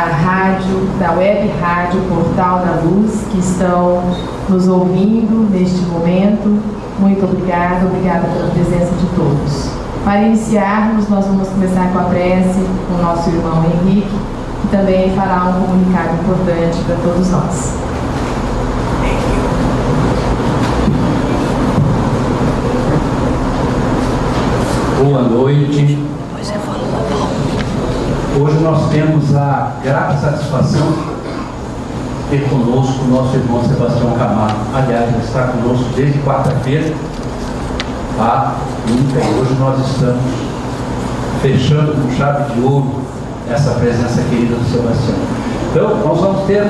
A rádio, da web rádio Portal da Luz, que estão nos ouvindo neste momento. Muito obrigada pela presença de todos. Para iniciarmos, nós vamos começar com a prece com o nosso irmão Henrique, que também fará um comunicado importante para todos nós. Boa noite. Hoje nós temos a grata satisfação de ter conosco o nosso irmão Sebastião Camargo. Aliás, ele está conosco desde quarta-feira, tá? E hoje nós estamos fechando com chave de ouro essa presença querida do Sebastião. Então, nós vamos ter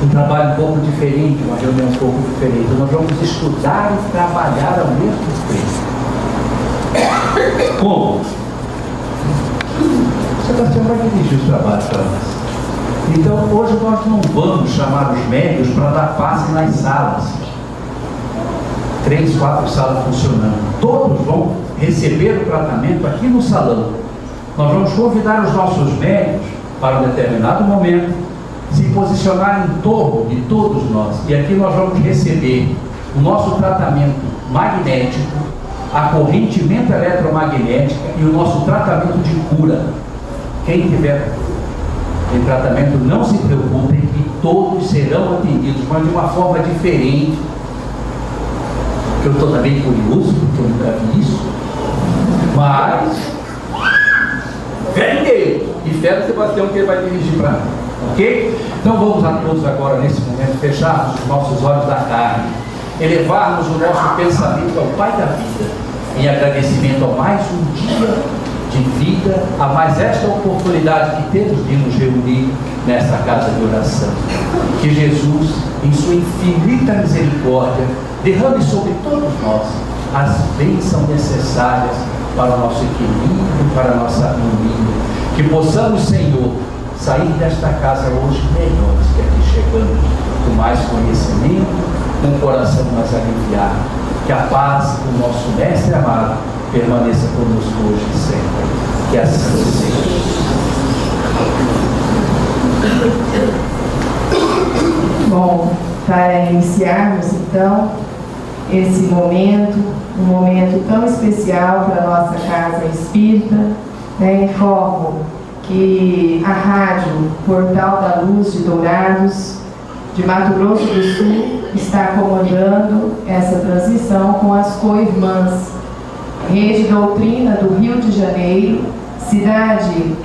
um trabalho um pouco diferente, uma reunião um pouco diferente. Nós vamos estudar e trabalhar ao mesmo tempo. Como? Sebastião vai dirigir os trabalhos para nós. Então, hoje nós não vamos chamar os médios para dar passe nas salas. 3, 4 salas funcionando. Todos vão receber o tratamento aqui no salão. Nós vamos convidar os nossos médios para um determinado momento se posicionar em torno de todos nós. E aqui nós vamos receber o nosso tratamento magnético, a correntimento eletromagnética e o nosso tratamento de cura. Quem tiver em tratamento, não se preocupem, que todos serão atendidos, mas de uma forma diferente. Eu estou também curioso, porque eu nunca vi isso, mas fé em Deus e fé no Sebastião, que ele vai dirigir para mim, ok? Então vamos a todos agora, nesse momento, fecharmos os nossos olhos da carne, elevarmos o nosso pensamento ao Pai da vida, em agradecimento a mais um dia de vida, a mais esta oportunidade que temos de nos reunir nessa casa de oração. Que Jesus, em sua infinita misericórdia, derrame sobre todos nós as bênçãos necessárias para o nosso equilíbrio, para a nossa harmonia. Que possamos, Senhor, sair desta casa hoje melhores que aqui chegamos, com mais conhecimento, com o coração mais aliviado. Que a paz do nosso Mestre amado permaneça conosco hoje e sempre. Que assim seja. Bom, para iniciarmos então esse momento, um momento tão especial para a nossa casa espírita, informo que a rádio Portal da Luz de Dourados, de Mato Grosso do Sul, está comandando essa transmissão com as co-irmãs Rede Doutrina do Rio de Janeiro, Cidade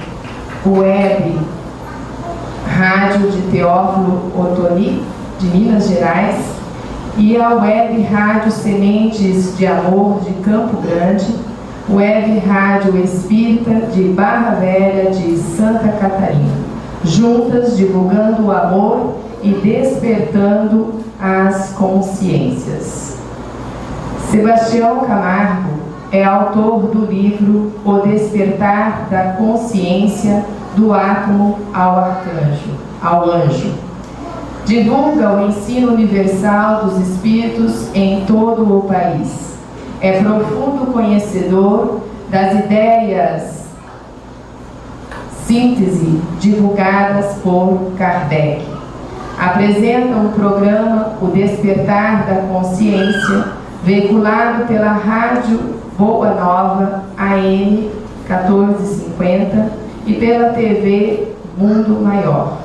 Web Rádio de Teófilo Otoni, de Minas Gerais, e a Web Rádio Sementes de Amor de Campo Grande, Web Rádio Espírita de Barra Velha de Santa Catarina, juntas divulgando o amor e despertando as consciências. Sebastião Camargo é autor do livro O Despertar da Consciência do Átomo ao Anjo. Divulga o ensino universal dos espíritos em todo o país. É profundo conhecedor das ideias síntese divulgadas por Kardec. Apresenta um programa, O Despertar da Consciência, veiculado pela Rádio Boa Nova, AM 1450, e pela TV Mundo Maior.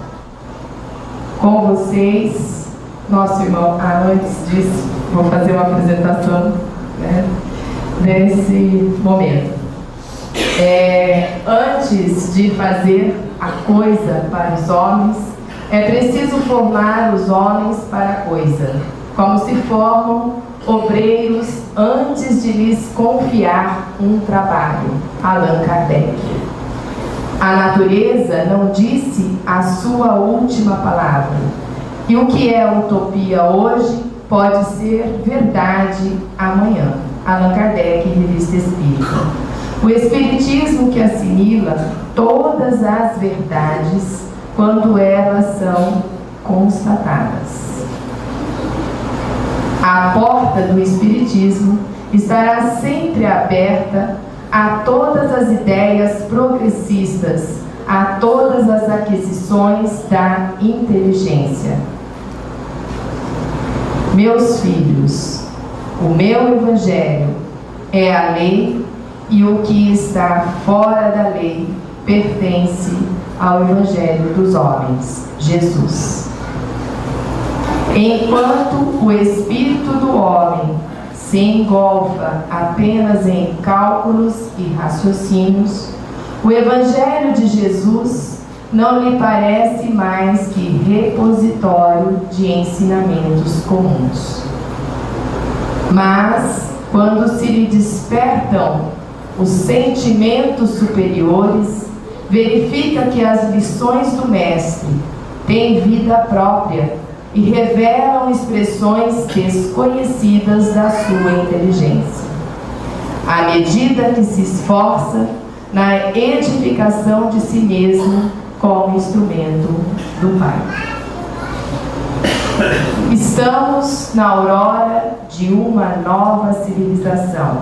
Com vocês, nosso irmão, antes disso, vou fazer uma apresentação desse momento. Antes de fazer a coisa para os homens, é preciso formar os homens para a coisa, como se formam obreiros antes de lhes confiar um trabalho. Allan Kardec. A natureza não disse a sua última palavra. E o que é utopia hoje pode ser verdade amanhã. Allan Kardec, Revista Espírita. O Espiritismo que assimila todas as verdades quando elas são constatadas. A porta do Espiritismo estará sempre aberta a todas as ideias progressistas, a todas as aquisições da inteligência. Meus filhos, o meu evangelho é a lei, e o que está fora da lei pertence ao evangelho dos homens, Jesus. Enquanto o espírito do homem se engolfa apenas em cálculos e raciocínios, o evangelho de Jesus não lhe parece mais que repositório de ensinamentos comuns. Mas, quando se lhe despertam os sentimentos superiores, verifica que as lições do Mestre têm vida própria e revelam expressões desconhecidas da sua inteligência. À medida que se esforça na edificação de si mesmo como instrumento do Pai. Estamos na aurora de uma nova civilização,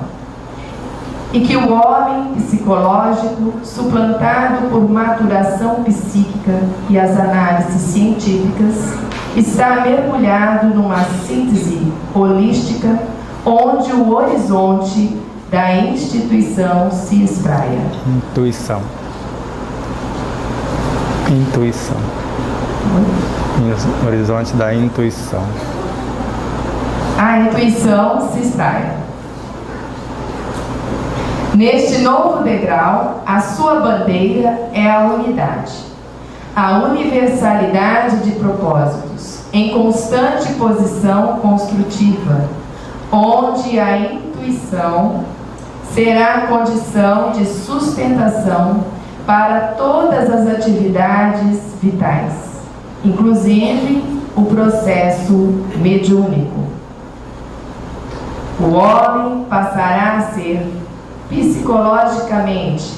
e que o homem psicológico, suplantado por maturação psíquica e as análises científicas, está mergulhado numa síntese holística, onde o horizonte da instituição se espraia. Intuição. No horizonte da intuição. A intuição se espraia. Neste novo degrau, a sua bandeira é a unidade, a universalidade de propósitos, em constante posição construtiva, onde a intuição será a condição de sustentação para todas as atividades vitais, inclusive o processo mediúnico. O homem passará a ser psicologicamente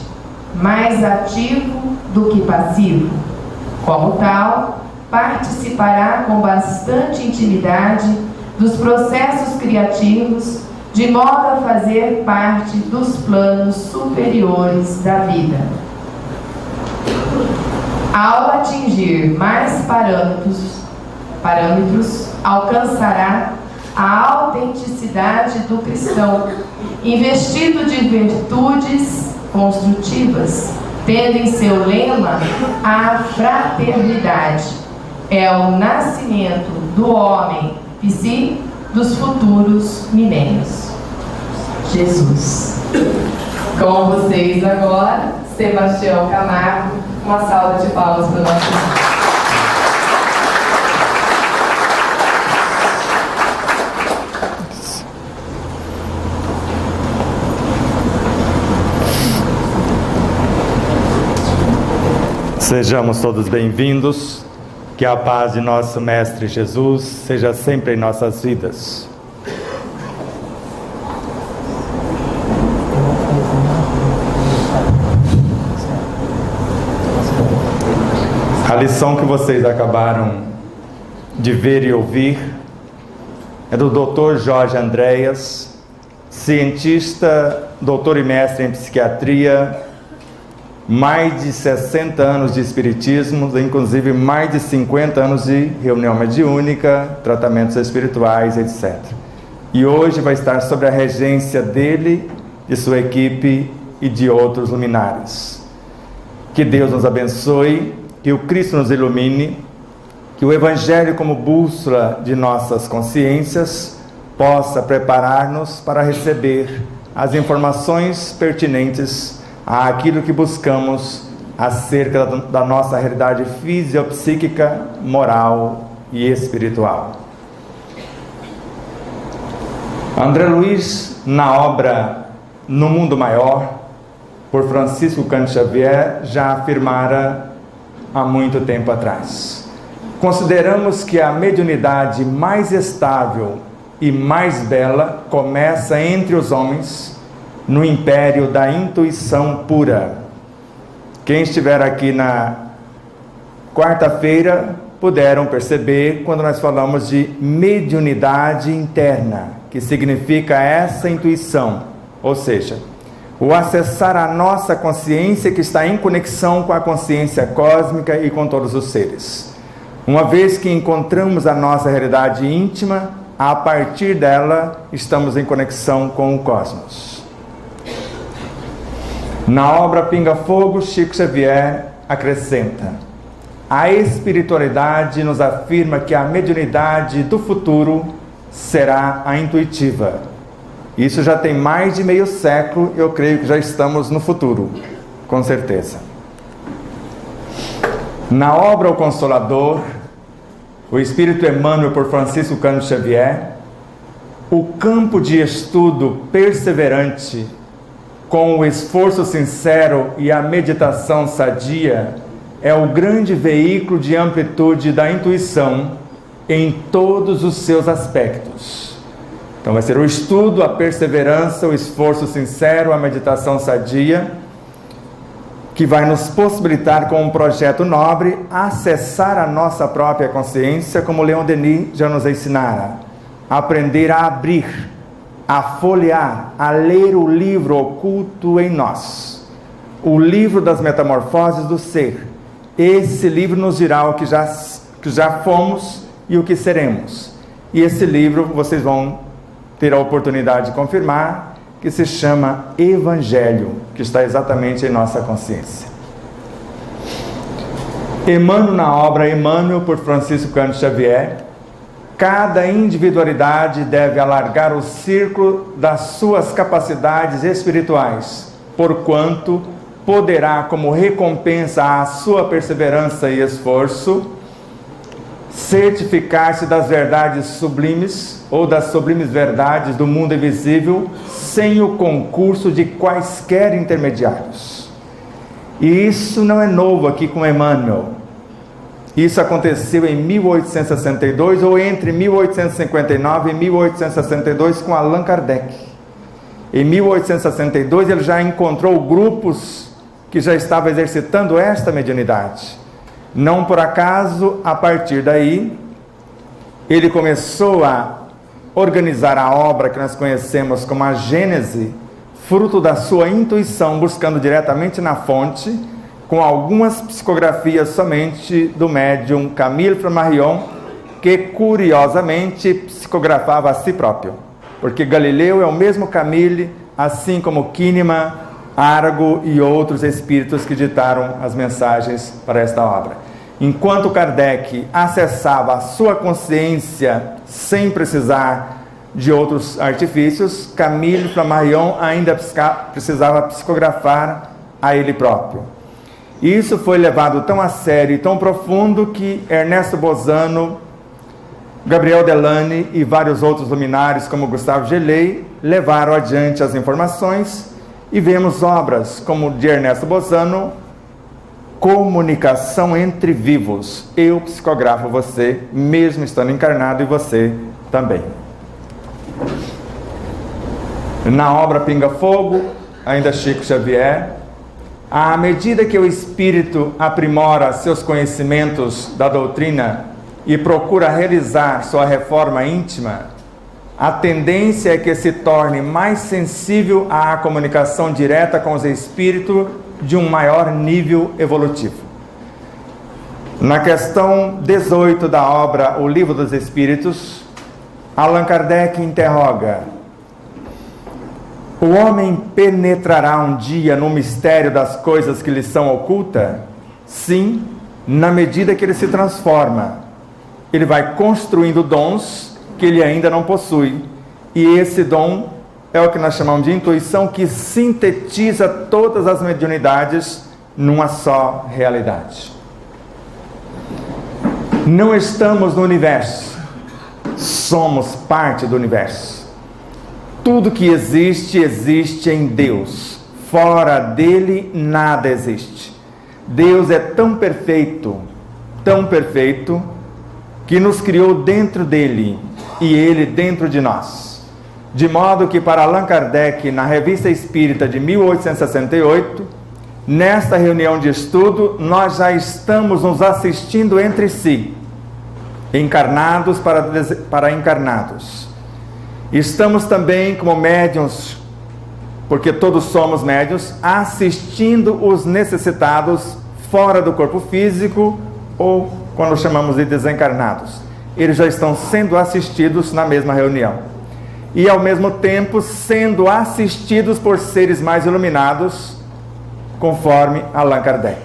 mais ativo do que passivo. Como tal, participará com bastante intimidade dos processos criativos, de modo a fazer parte dos planos superiores da vida. Ao atingir mais parâmetros, alcançará a autenticidade do cristão, investido de virtudes construtivas, tendo em seu lema a fraternidade. É o nascimento do homem psi dos futuros milênios. Jesus. Com vocês agora, Sebastião Camargo. Uma salva de palmas para o nosso irmão. Sejamos todos bem-vindos, que a paz de nosso Mestre Jesus seja sempre em nossas vidas. A lição que vocês acabaram de ver e ouvir é do Dr. Jorge Andréas, cientista, doutor e mestre em psiquiatria, mais de 60 anos de espiritismo, inclusive mais de 50 anos de reunião mediúnica, tratamentos espirituais, etc. E hoje vai estar sob a regência dele, de sua equipe e de outros luminares. Que Deus nos abençoe, que o Cristo nos ilumine, que o Evangelho como bússola de nossas consciências possa preparar-nos para receber as informações pertinentes àquilo que buscamos acerca da nossa realidade fisiopsíquica, moral e espiritual. André Luiz, na obra No Mundo Maior, por Francisco Cândido Xavier, já afirmara há muito tempo atrás: consideramos que a mediunidade mais estável e mais bela começa entre os homens, no império da intuição pura. Quem estiver aqui na quarta-feira puderam perceber quando nós falamos de mediunidade interna, que significa essa intuição, ou seja, o acessar a nossa consciência que está em conexão com a consciência cósmica e com todos os seres. Uma vez que encontramos a nossa realidade íntima, a partir dela estamos em conexão com o cosmos. Na obra Pinga Fogo, Chico Xavier acrescenta: a espiritualidade nos afirma que a mediunidade do futuro será a intuitiva. Isso já tem mais de meio século, eu creio que já estamos no futuro, com certeza. Na obra O Consolador, o Espírito Emmanuel por Francisco Cândido Xavier, o campo de estudo perseverante, com o esforço sincero e a meditação sadia, é o grande veículo de amplitude da intuição em todos os seus aspectos. Então vai ser o estudo, a perseverança, o esforço sincero, a meditação sadia, que vai nos possibilitar, com um projeto nobre, acessar a nossa própria consciência, como Leon Denis já nos ensinara. Aprender a abrir, a folhear, a ler o livro oculto em nós. O livro das metamorfoses do ser. Esse livro nos dirá o que já fomos e o que seremos. E esse livro vocês vão ter a oportunidade de confirmar, que se chama Evangelho, que está exatamente em nossa consciência. Emmanuel, na obra Emmanuel por Francisco Cândido Xavier, cada individualidade deve alargar o círculo das suas capacidades espirituais, porquanto poderá, como recompensa à sua perseverança e esforço, certificar-se das verdades sublimes ou das sublimes verdades do mundo invisível sem o concurso de quaisquer intermediários. E isso não é novo aqui com Emmanuel. Isso aconteceu em 1862 ou entre 1859 e 1862 com Allan Kardec. Em 1862 ele já encontrou grupos que já estavam exercitando esta mediunidade. Não por acaso, a partir daí, ele começou a organizar a obra que nós conhecemos como a Gênese, fruto da sua intuição, buscando diretamente na fonte, com algumas psicografias somente do médium Camille Flammarion, que curiosamente psicografava a si próprio, porque Galileu é o mesmo Camille, assim como Kíneman, Arago e outros espíritos que ditaram as mensagens para esta obra. Enquanto Kardec acessava a sua consciência sem precisar de outros artifícios, Camille Flammarion ainda precisava psicografar a ele próprio. Isso foi levado tão a sério e tão profundo que Ernesto Bozano, Gabriel Delany e vários outros luminares como Gustave Gelei levaram adiante as informações, e vemos obras como de Ernesto Bozano, Comunicação entre Vivos. Eu psicografo você, mesmo estando encarnado, e você também. Na obra Pinga Fogo, ainda Chico Xavier, à medida que o espírito aprimora seus conhecimentos da doutrina e procura realizar sua reforma íntima, a tendência é que se torne mais sensível à comunicação direta com os espíritos de um maior nível evolutivo. Na questão 18 da obra O Livro dos Espíritos, Allan Kardec interroga: o homem penetrará um dia no mistério das coisas que lhe são ocultas? Sim, na medida que ele se transforma. Ele vai construindo dons que ele ainda não possui. E esse dom é o que nós chamamos de intuição, que sintetiza todas as mediunidades numa só realidade. Não estamos no universo, somos parte do universo. Tudo que existe, existe em Deus. Fora dele, nada existe. Deus é tão perfeito, que nos criou dentro dele e ele dentro de nós. De modo que, para Allan Kardec, na Revista Espírita de 1868, nesta reunião de estudo, nós já estamos nos assistindo entre si, encarnados para encarnados. Estamos também como médiuns porque todos somos médiuns, assistindo os necessitados fora do corpo físico, ou quando chamamos de desencarnados. Eles já estão sendo assistidos na mesma reunião. E ao mesmo tempo sendo assistidos por seres mais iluminados, conforme Allan Kardec.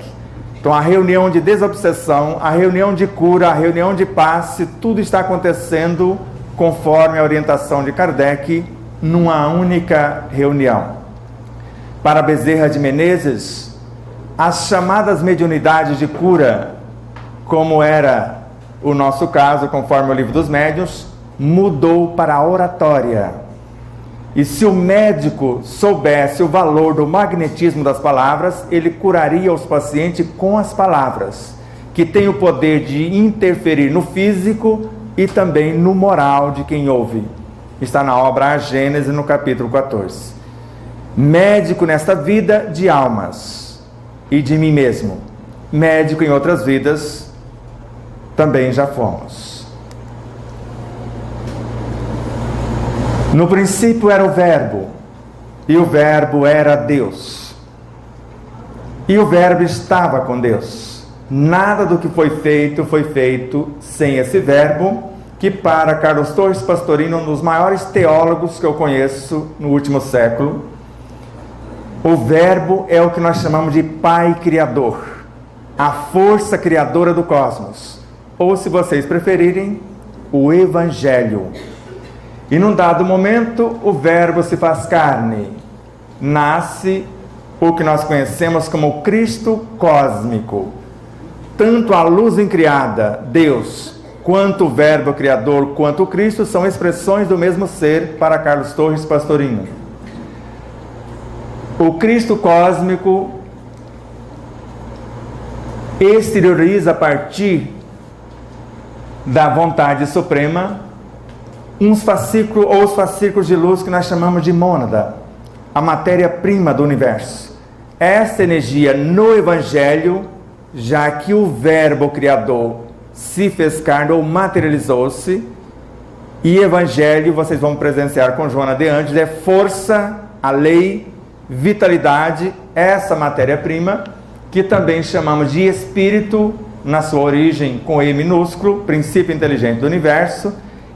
Então a reunião de desobsessão, a reunião de cura, a reunião de passe, tudo está acontecendo conforme a orientação de Kardec, numa única reunião. Para Bezerra de Menezes, as chamadas mediunidades de cura, como era o nosso caso, conforme o Livro dos Médiuns, mudou para a oratória. E se o médico soubesse o valor do magnetismo das palavras, ele curaria os pacientes com as palavras, que tem o poder de interferir no físico e também no moral de quem ouve. Está na obra A Gênese, no capítulo 14. Médico nesta vida de almas e de mim mesmo. Médico em outras vidas também já fomos. No princípio era o Verbo, e o Verbo era Deus. E o Verbo estava com Deus. Nada do que foi feito sem esse Verbo, que para Carlos Torres Pastorino, um dos maiores teólogos que eu conheço no último século, o Verbo é o que nós chamamos de Pai Criador, a força criadora do cosmos, ou se vocês preferirem, o Evangelho. E num dado momento, o Verbo se faz carne, nasce o que nós conhecemos como o Cristo cósmico. Tanto a luz incriada, Deus, quanto o Verbo criador, quanto o Cristo, são expressões do mesmo ser para Carlos Torres Pastorino. O Cristo cósmico exterioriza a partir da vontade suprema uns fascículos ou os fascículos de luz que nós chamamos de mônada, a matéria-prima do universo. Essa energia no Evangelho, já que o Verbo Criador se fez carne ou materializou-se, e Evangelho, vocês vão presenciar com Joana de Andes, é força, a lei, vitalidade, essa matéria-prima, que também chamamos de Espírito, na sua origem com E minúsculo, princípio inteligente do universo,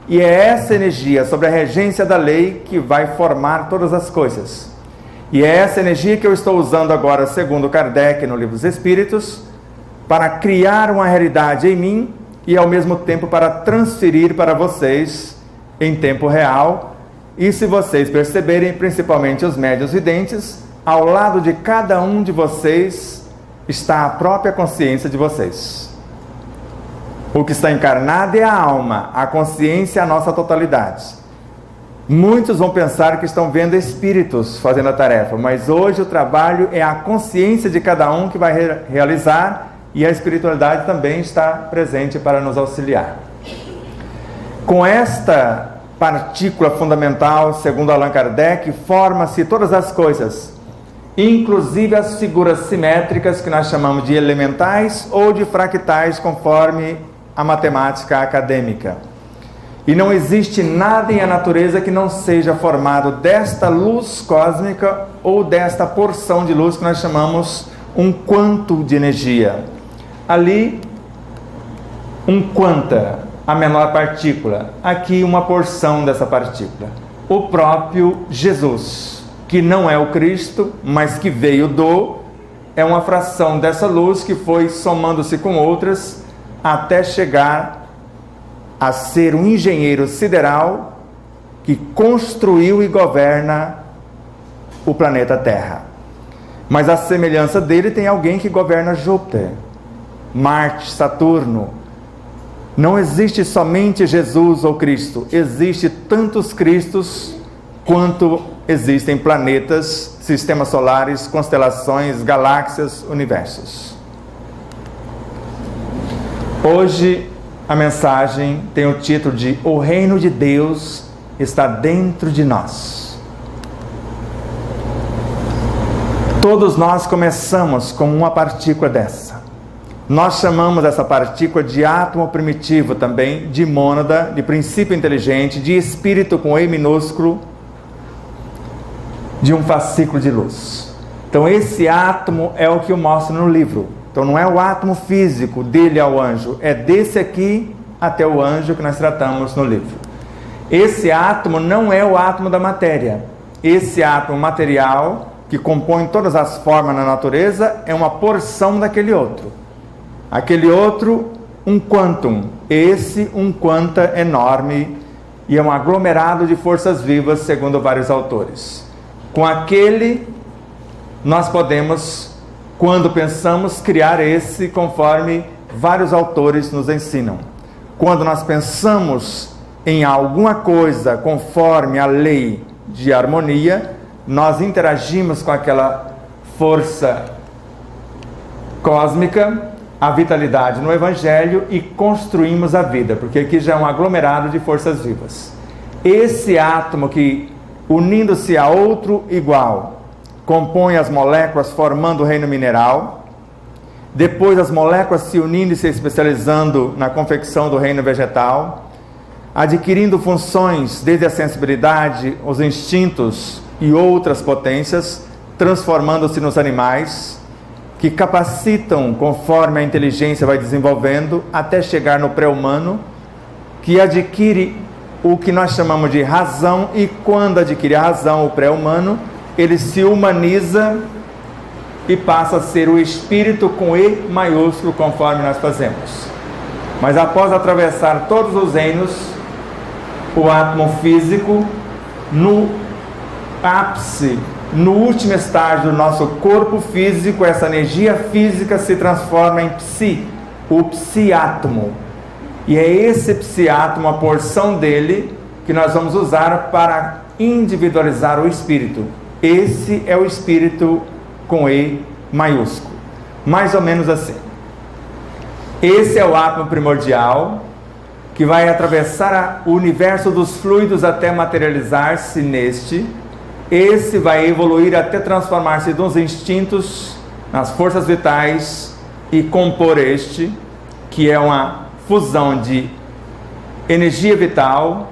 e é essa energia, sobre a regência da lei, que vai formar todas as coisas. E é essa energia que eu estou usando agora, segundo Kardec, no Livro dos Espíritos, para criar uma realidade em mim e, ao mesmo tempo, para transferir para vocês em tempo real. E se vocês perceberem, principalmente os médiuns videntes, ao lado de cada um de vocês está a própria consciência de vocês. O que está encarnado é a alma, a consciência é a nossa totalidade. Muitos vão pensar que estão vendo espíritos fazendo a tarefa, mas hoje o trabalho é a consciência de cada um que vai realizar, e a espiritualidade também está presente para nos auxiliar. Com esta partícula fundamental, segundo Allan Kardec, forma-se todas as coisas, inclusive as figuras simétricas que nós chamamos de elementais ou de fractais, conforme a matemática acadêmica. E não existe nada em a natureza que não seja formado desta luz cósmica ou desta porção de luz que nós chamamos um quanto de energia. Ali, um quanta, a menor partícula. Aqui, uma porção dessa partícula. O próprio Jesus, que não é o Cristo, mas que veio é uma fração dessa luz que foi somando-se com outras até chegar a ser um engenheiro sideral que construiu e governa o planeta Terra. Mas a semelhança dele tem alguém que governa Júpiter, Marte, Saturno. Não existe somente Jesus ou Cristo, existe tantos Cristos quanto existem planetas, sistemas solares, constelações, galáxias, universos. Hoje a mensagem tem o título de O Reino de Deus está dentro de nós. Todos nós começamos com uma partícula dessa. Nós chamamos essa partícula de átomo primitivo também, de mônada, de princípio inteligente, de espírito com E minúsculo. de um fascículo de luz. Então esse átomo é o que eu mostro no livro. Então não é o átomo físico dele ao anjo, é desse aqui até o anjo que nós tratamos no livro. Esse átomo não é o átomo da matéria. Esse átomo material que compõe todas as formas na natureza é uma porção daquele outro. Aquele outro, um quantum. Esse, um quanta enorme e é um aglomerado de forças vivas, segundo vários autores. Com aquele, nós podemos, quando pensamos, criar esse, conforme vários autores nos ensinam. Quando nós pensamos em alguma coisa conforme a lei de harmonia, nós interagimos com aquela força cósmica, a vitalidade no Evangelho, e construímos a vida, porque aqui já é um aglomerado de forças vivas. Esse átomo que, unindo-se a outro igual, compõe as moléculas formando o reino mineral, depois as moléculas se unindo e se especializando na confecção do reino vegetal, adquirindo funções desde a sensibilidade, os instintos e outras potências, transformando-se nos animais, que capacitam conforme a inteligência vai desenvolvendo, até chegar no pré-humano, que adquire o que nós chamamos de razão, e quando adquire a razão, o pré-humano, ele se humaniza e passa a ser o espírito com E maiúsculo, conforme nós fazemos. Mas após atravessar todos os reinos, o átomo físico, no ápice, no último estágio do nosso corpo físico, essa energia física se transforma em psi, o psiátomo. E é esse psiátomo, a porção dele, que nós vamos usar para individualizar o espírito. Esse é o espírito com E maiúsculo. Mais ou menos assim. Esse é o átomo primordial, que vai atravessar o universo dos fluidos até materializar-se neste. Esse vai evoluir até transformar-se nos instintos, nas forças vitais, e compor este, que é uma fusão de energia vital,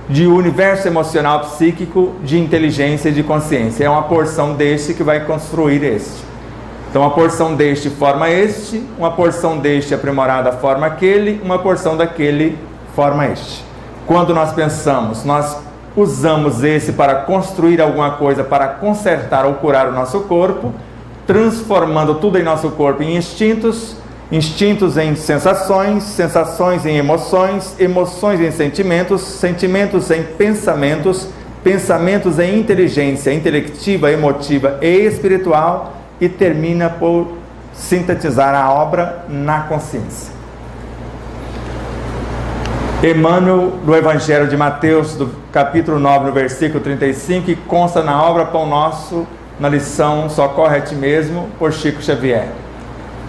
de universo emocional psíquico, de inteligência e de consciência. É uma porção deste que vai construir este. Então uma porção deste forma este, uma porção deste aprimorada forma aquele, uma porção daquele forma este. Quando nós pensamos, nós usamos esse para construir alguma coisa, para consertar ou curar o nosso corpo, transformando tudo em nosso corpo em instintos, instintos em sensações, sensações em emoções, emoções em sentimentos, sentimentos em pensamentos, pensamentos em inteligência intelectiva, emotiva e espiritual, e termina por sintetizar a obra na consciência. Emmanuel, do Evangelho de Mateus, do capítulo 9, no versículo 35, que consta na obra Pão Nosso, na lição Socorre a Ti Mesmo, por Chico Xavier.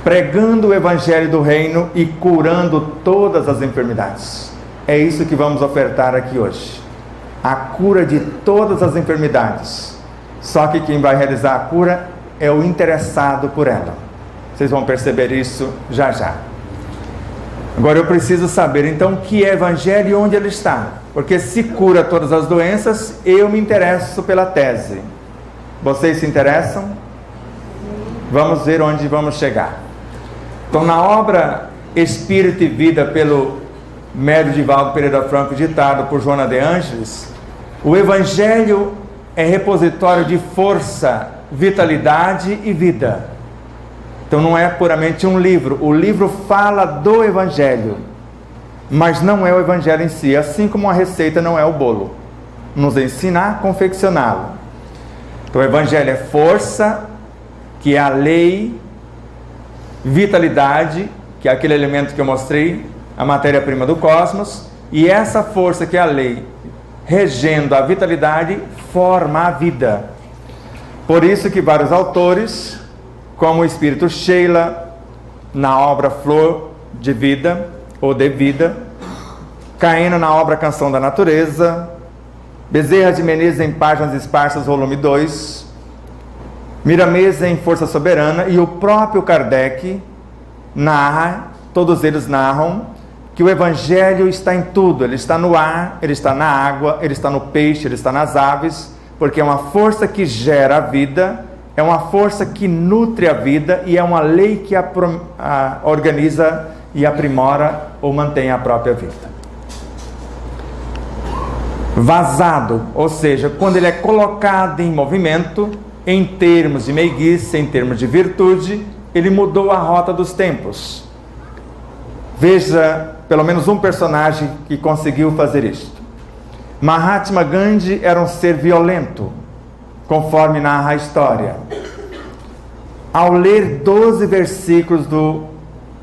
Pregando o Evangelho do Reino e curando todas as enfermidades. É isso que vamos ofertar aqui hoje. A cura de todas as enfermidades. Só que quem vai realizar a cura é o interessado por ela. Vocês vão perceber isso já já. Agora eu preciso saber então o que é Evangelho e onde ele está. Porque se cura todas as doenças, eu me interesso pela tese. Vocês se interessam? Vamos ver onde vamos chegar. Então, na obra Espírito e Vida, pelo médium Divaldo Pereira Franco, ditado por Joana de Ângeles, o Evangelho é repositório de força, vitalidade e vida. Então não é puramente um livro. O livro fala do Evangelho, mas não é o Evangelho em si, assim como a receita não é o bolo. Nos ensina a confeccioná-lo. Então o Evangelho é força, que é a lei, vitalidade, que é aquele elemento que eu mostrei, a matéria-prima do cosmos, e essa força que é a lei, regendo a vitalidade, forma a vida. Por isso que vários autores, como o Espírito Sheila, na obra Flor de Vida, ou de Vida, Caena na obra Canção da Natureza, Bezerra de Menezes em Páginas Esparsas, volume 2, Miramês em Força Soberana, e o próprio Kardec narra, todos eles narram, que o Evangelho está em tudo. Ele está no ar, ele está na água, ele está no peixe, ele está nas aves, porque é uma força que gera a vida, é uma força que nutre a vida e é uma lei que organiza e aprimora ou mantém a própria vida. Vazado, ou seja, quando ele é colocado em movimento, em termos de meiguice, em termos de virtude, ele mudou a rota dos tempos. Veja pelo menos um personagem que conseguiu fazer isto. Mahatma Gandhi era um ser violento, conforme narra a história. Ao ler 12 versículos do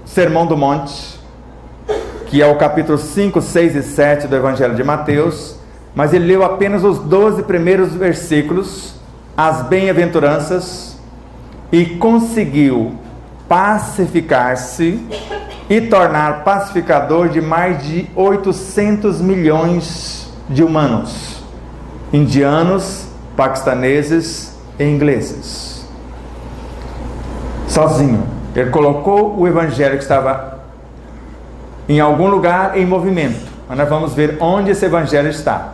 Sermão do Monte, que é o capítulo 5, 6 e 7 do Evangelho de Mateus, mas ele leu apenas os 12 primeiros versículos, as bem-aventuranças, e conseguiu pacificar-se e tornar pacificador de mais de 800 milhões de humanos, indianos, paquistaneses e ingleses. Sozinho. Ele colocou o evangelho que estava em algum lugar em movimento. Mas nós vamos ver onde esse evangelho está.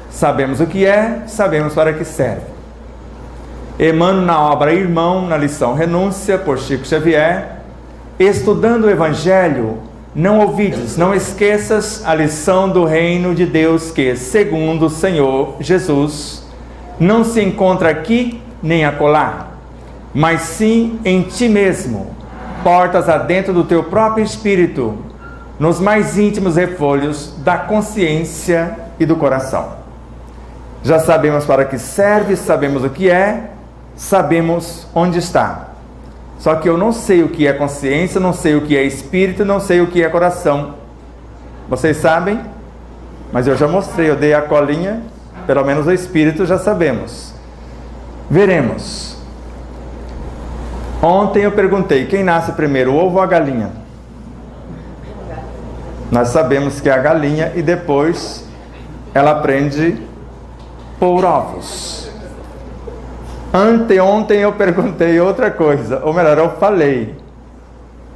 Sabemos o que é, sabemos para que serve. Emmanuel, na obra Irmão, na lição Renúncia, por Chico Xavier, estudando o evangelho, não ouvides, não esqueças a lição do reino de Deus que, segundo o Senhor Jesus, não se encontra aqui nem acolá, mas sim em ti mesmo, portas adentro do teu próprio espírito, nos mais íntimos refolhos da consciência e do coração. Já sabemos para que serve, sabemos o que é, sabemos onde está. Só que eu não sei o que é consciência, não sei o que é espírito, não sei o que é coração. Vocês sabem? Mas eu já mostrei, eu dei a colinha, pelo menos o espírito já sabemos. Veremos. Ontem eu perguntei, quem nasce primeiro, o ovo ou a galinha? Nós sabemos que é a galinha e depois ela aprende a pôr ovos. Anteontem eu perguntei outra coisa, ou melhor, eu falei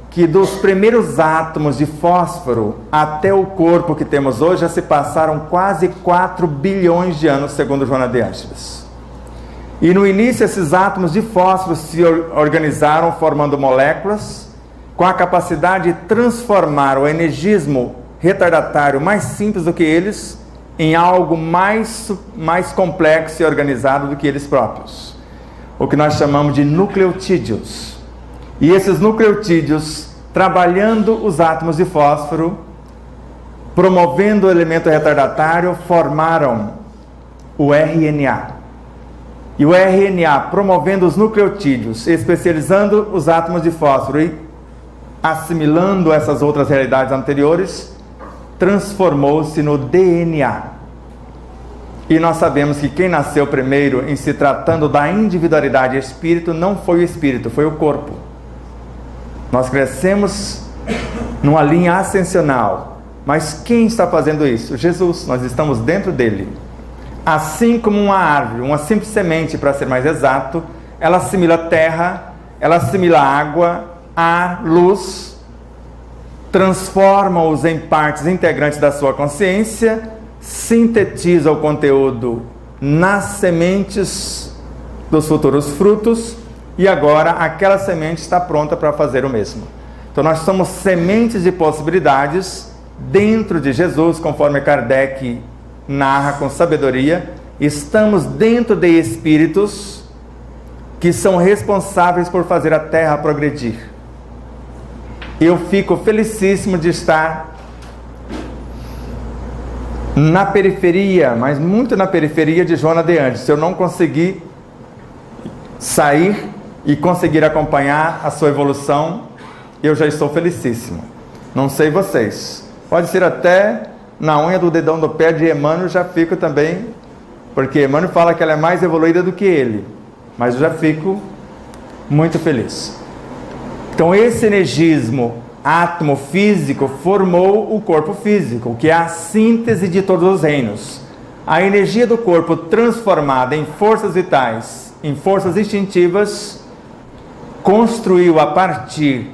que dos primeiros átomos de fósforo até o corpo que temos hoje já se passaram quase 4 bilhões de anos, segundo Joana de Ângeles. E no início esses átomos de fósforo se organizaram formando moléculas com a capacidade de transformar o energismo retardatário mais simples do que eles em algo mais complexo e organizado do que eles próprios. O que nós chamamos de nucleotídeos. E esses nucleotídeos, trabalhando os átomos de fósforo, promovendo o elemento retardatário, formaram o RNA. E o RNA, promovendo os nucleotídeos, especializando os átomos de fósforo e assimilando essas outras realidades anteriores, transformou-se no DNA. E nós sabemos que quem nasceu primeiro em se tratando da individualidade espírito não foi o espírito, foi o corpo. Nós crescemos numa linha ascensional. Mas quem está fazendo isso? Jesus, nós estamos dentro dele. Assim como uma árvore, uma simples semente, para ser mais exato, ela assimila terra, ela assimila água, ar, luz, transforma-os em partes integrantes da sua consciência, sintetiza o conteúdo nas sementes dos futuros frutos e agora aquela semente está pronta para fazer o mesmo. Então nós somos sementes de possibilidades dentro de Jesus, conforme Kardec narra com sabedoria. Estamos dentro de espíritos que são responsáveis por fazer a Terra progredir. Eu fico felicíssimo de estar na periferia, mas muito na periferia de Joana de Ângeles. Se eu não conseguir sair e conseguir acompanhar a sua evolução, eu já estou felicíssimo. Não sei vocês. Pode ser até na unha do dedão do pé de Emmanuel, já fico também, porque Emmanuel fala que ela é mais evoluída do que ele. Mas eu já fico muito feliz. Então esse energismo átomo físico formou o corpo físico, que é a síntese de todos os reinos. A energia do corpo transformada em forças vitais, em forças instintivas, construiu a partir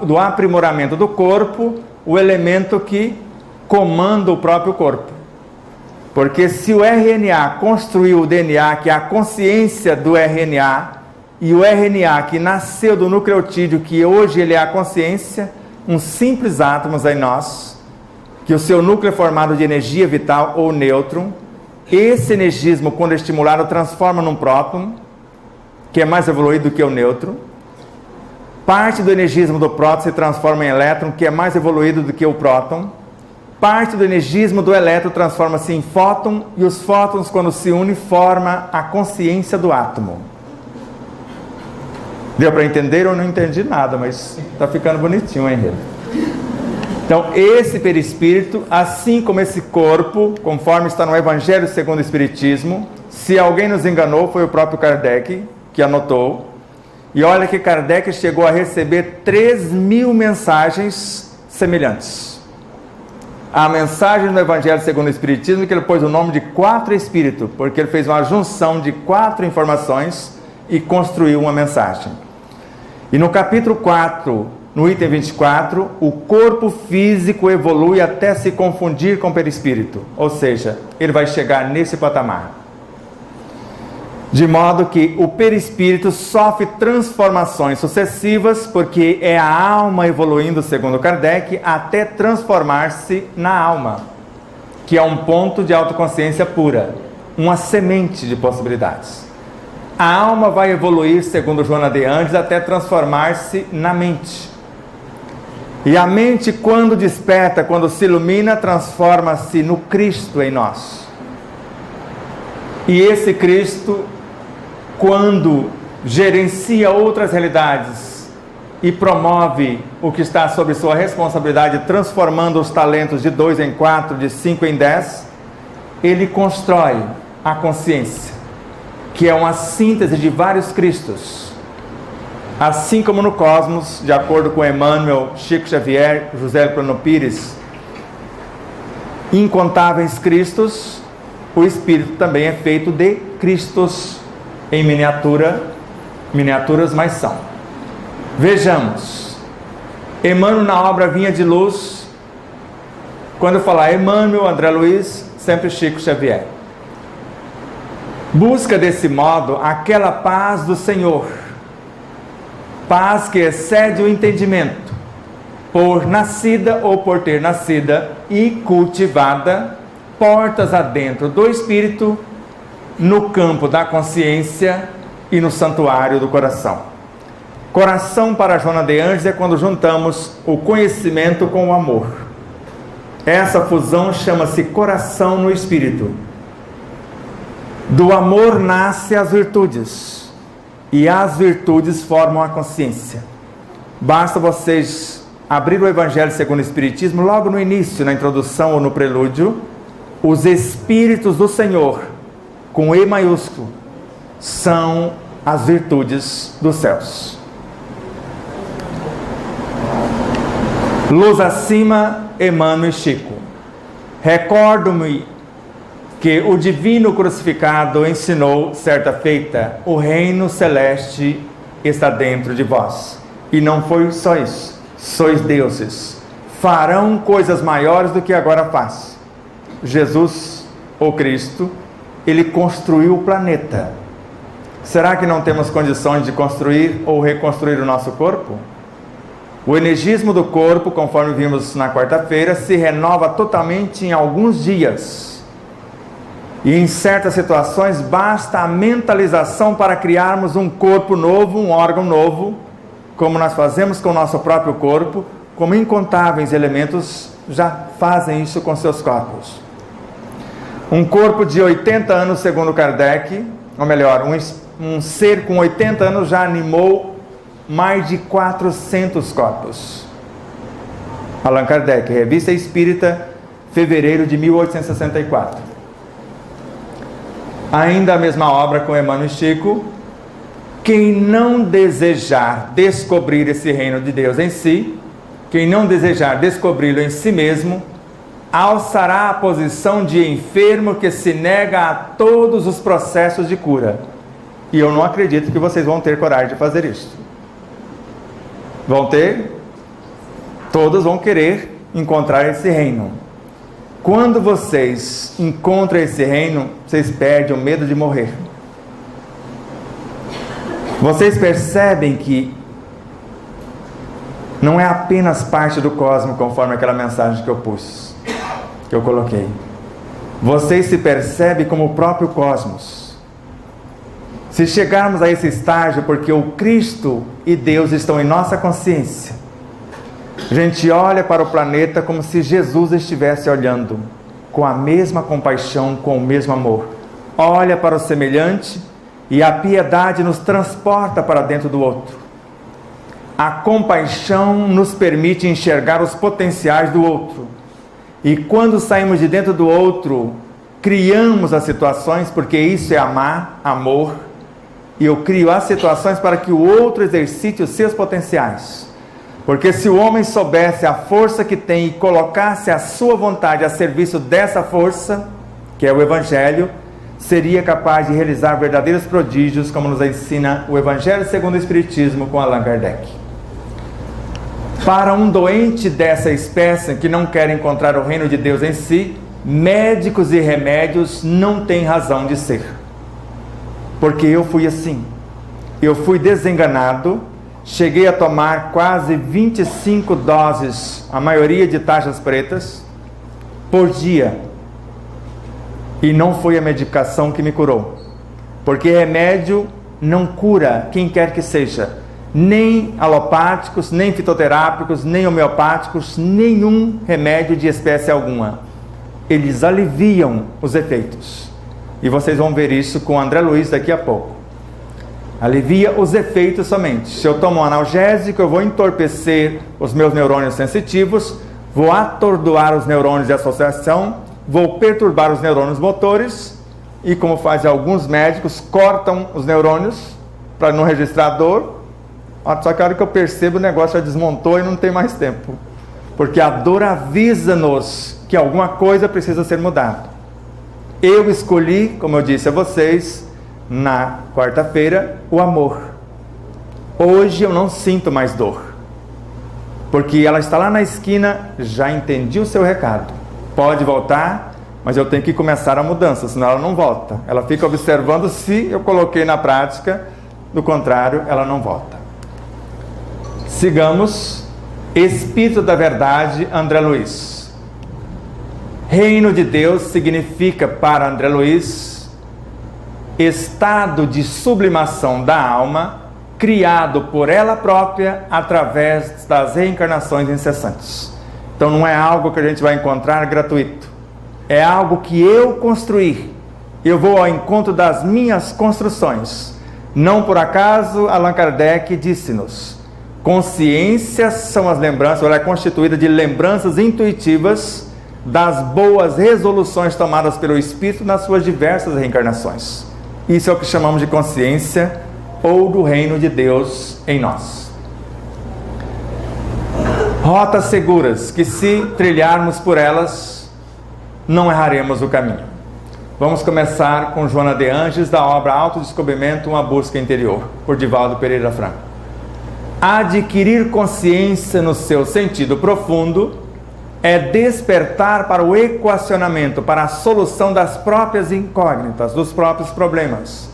do aprimoramento do corpo o elemento que comanda o próprio corpo. Porque se o RNA construiu o DNA, que é a consciência do RNA, e o RNA que nasceu do nucleotídeo, que hoje ele é a consciência, uns simples átomos em nós, que o seu núcleo é formado de energia vital ou nêutron, esse energismo, quando estimulado, transforma num próton, que é mais evoluído do que o nêutron. Parte do energismo do próton se transforma em elétron, que é mais evoluído do que o próton. Parte do energismo do elétron transforma-se em fóton, e os fótons, quando se unem, formam a consciência do átomo. Deu para entender? Eu não entendi nada, mas está ficando bonitinho o enredo. Então, esse perispírito, assim como esse corpo, conforme está no Evangelho segundo o Espiritismo, se alguém nos enganou, foi o próprio Kardec que anotou. E olha que Kardec chegou a receber 3.000 mensagens semelhantes. A mensagem do Evangelho segundo o Espiritismo, que ele pôs o nome de 4 espíritos, porque ele fez uma junção de 4 informações e construiu uma mensagem. E no capítulo 4, no item 24, o corpo físico evolui até se confundir com o perispírito, ou seja, ele vai chegar nesse patamar. De modo que o perispírito sofre transformações sucessivas, porque é a alma evoluindo, segundo Kardec, até transformar-se na alma, que é um ponto de autoconsciência pura, uma semente de possibilidades. A alma vai evoluir, segundo Joana de Ângeles, até transformar-se na mente. E a mente, quando desperta, quando se ilumina, transforma-se no Cristo em nós. E esse Cristo, quando gerencia outras realidades e promove o que está sob sua responsabilidade, transformando os talentos de 2 em 4, de 5 em 10, ele constrói a consciência, que é uma síntese de vários Cristos. Assim como no cosmos, de acordo com Emmanuel, Chico Xavier, José Plano Pires, incontáveis Cristos, o Espírito também é feito de Cristos em miniaturas, mas são. Vejamos, Emmanuel na obra Vinha de Luz, quando eu falar Emmanuel, André Luiz, sempre Chico Xavier. Busca desse modo aquela paz do Senhor, paz que excede o entendimento, por nascida ou por ter nascida e cultivada, portas adentro do Espírito, no campo da consciência e no santuário do coração. Coração para Joana de Ângeles é quando juntamos o conhecimento com o amor. Essa fusão chama-se coração no Espírito. Do amor nascem as virtudes, e as virtudes formam a consciência. Basta vocês abrir o Evangelho segundo o Espiritismo, logo no início, na introdução ou no prelúdio, os Espíritos do Senhor, com E maiúsculo, são as virtudes dos céus. Luz acima, Emmanuel e Chico. Recordo-me que o divino crucificado ensinou, certa feita, o reino celeste está dentro de vós. E não foi só isso. Sois deuses. Farão coisas maiores do que agora faz. Jesus, o Cristo, ele construiu o planeta. Será que não temos condições de construir ou reconstruir o nosso corpo? O energismo do corpo, conforme vimos na quarta-feira, se renova totalmente em alguns dias. E em certas situações basta a mentalização para criarmos um corpo novo, um órgão novo, como nós fazemos com o nosso próprio corpo, como incontáveis elementos já fazem isso com seus corpos. Um corpo de 80 anos, segundo Kardec, ou melhor, um ser com 80 anos já animou mais de 400 corpos. Allan Kardec, Revista Espírita, fevereiro de 1864. Ainda a mesma obra com Emmanuel e Chico. Quem não desejar descobrir esse reino de Deus em si, quem não desejar descobri-lo em si mesmo, alçará a posição de enfermo que se nega a todos os processos de cura. E eu não acredito que vocês vão ter coragem de fazer isso. Vão ter? Todos vão querer encontrar esse reino. Quando vocês encontram esse reino, vocês perdem o medo de morrer. Vocês percebem que não é apenas parte do cosmos, conforme aquela mensagem que eu coloquei. Vocês se percebem como o próprio cosmos. Se chegarmos a esse estágio, porque o Cristo e Deus estão em nossa consciência, a gente olha para o planeta como se Jesus estivesse olhando, com a mesma compaixão, com o mesmo amor. Olha para o semelhante e a piedade nos transporta para dentro do outro. A compaixão nos permite enxergar os potenciais do outro. E quando saímos de dentro do outro, criamos as situações, porque isso é amar, amor. E eu crio as situações para que o outro exercite os seus potenciais. Porque se o homem soubesse a força que tem e colocasse a sua vontade a serviço dessa força, que é o Evangelho, seria capaz de realizar verdadeiros prodígios, como nos ensina o Evangelho segundo o Espiritismo com Allan Kardec. Para um doente dessa espécie que não quer encontrar o reino de Deus em si, médicos e remédios não têm razão de ser. Porque eu fui assim. Eu fui desenganado, cheguei a tomar quase 25 doses, a maioria de taxas pretas, por dia. E não foi a medicação que me curou. Porque remédio não cura quem quer que seja. Nem alopáticos, nem fitoterápicos, nem homeopáticos, nenhum remédio de espécie alguma. Eles aliviam os efeitos. E vocês vão ver isso com o André Luiz daqui a pouco. Alivia os efeitos somente. Se eu tomo um analgésico, eu vou entorpecer os meus neurônios sensitivos, vou atordoar os neurônios de associação, vou perturbar os neurônios motores, e como fazem alguns médicos, cortam os neurônios para não registrar dor. Só que a hora que eu percebo, o negócio já desmontou e não tem mais tempo. Porque a dor avisa-nos que alguma coisa precisa ser mudada. Eu escolhi, como eu disse a vocês, na quarta-feira, o amor. Hoje eu não sinto mais dor. Porque ela está lá na esquina, já entendi o seu recado. Pode voltar, mas eu tenho que começar a mudança, senão ela não volta. Ela fica observando se eu coloquei na prática, do contrário, ela não volta. Sigamos. Espírito da Verdade, André Luiz. Reino de Deus significa para André Luiz estado de sublimação da alma, criado por ela própria através das reencarnações incessantes. Então não é algo que a gente vai encontrar gratuito. É algo que eu construí. Eu vou ao encontro das minhas construções. Não por acaso Allan Kardec disse-nos: consciências são as lembranças, ela é constituída de lembranças intuitivas das boas resoluções tomadas pelo Espírito nas suas diversas reencarnações. Isso é o que chamamos de consciência ou do reino de Deus em nós. Rotas seguras, que se trilharmos por elas, não erraremos o caminho. Vamos começar com Joana de Anges, da obra Autodescobrimento, uma busca interior, por Divaldo Pereira Franco. Adquirir consciência no seu sentido profundo é despertar para o equacionamento, para a solução das próprias incógnitas, dos próprios problemas,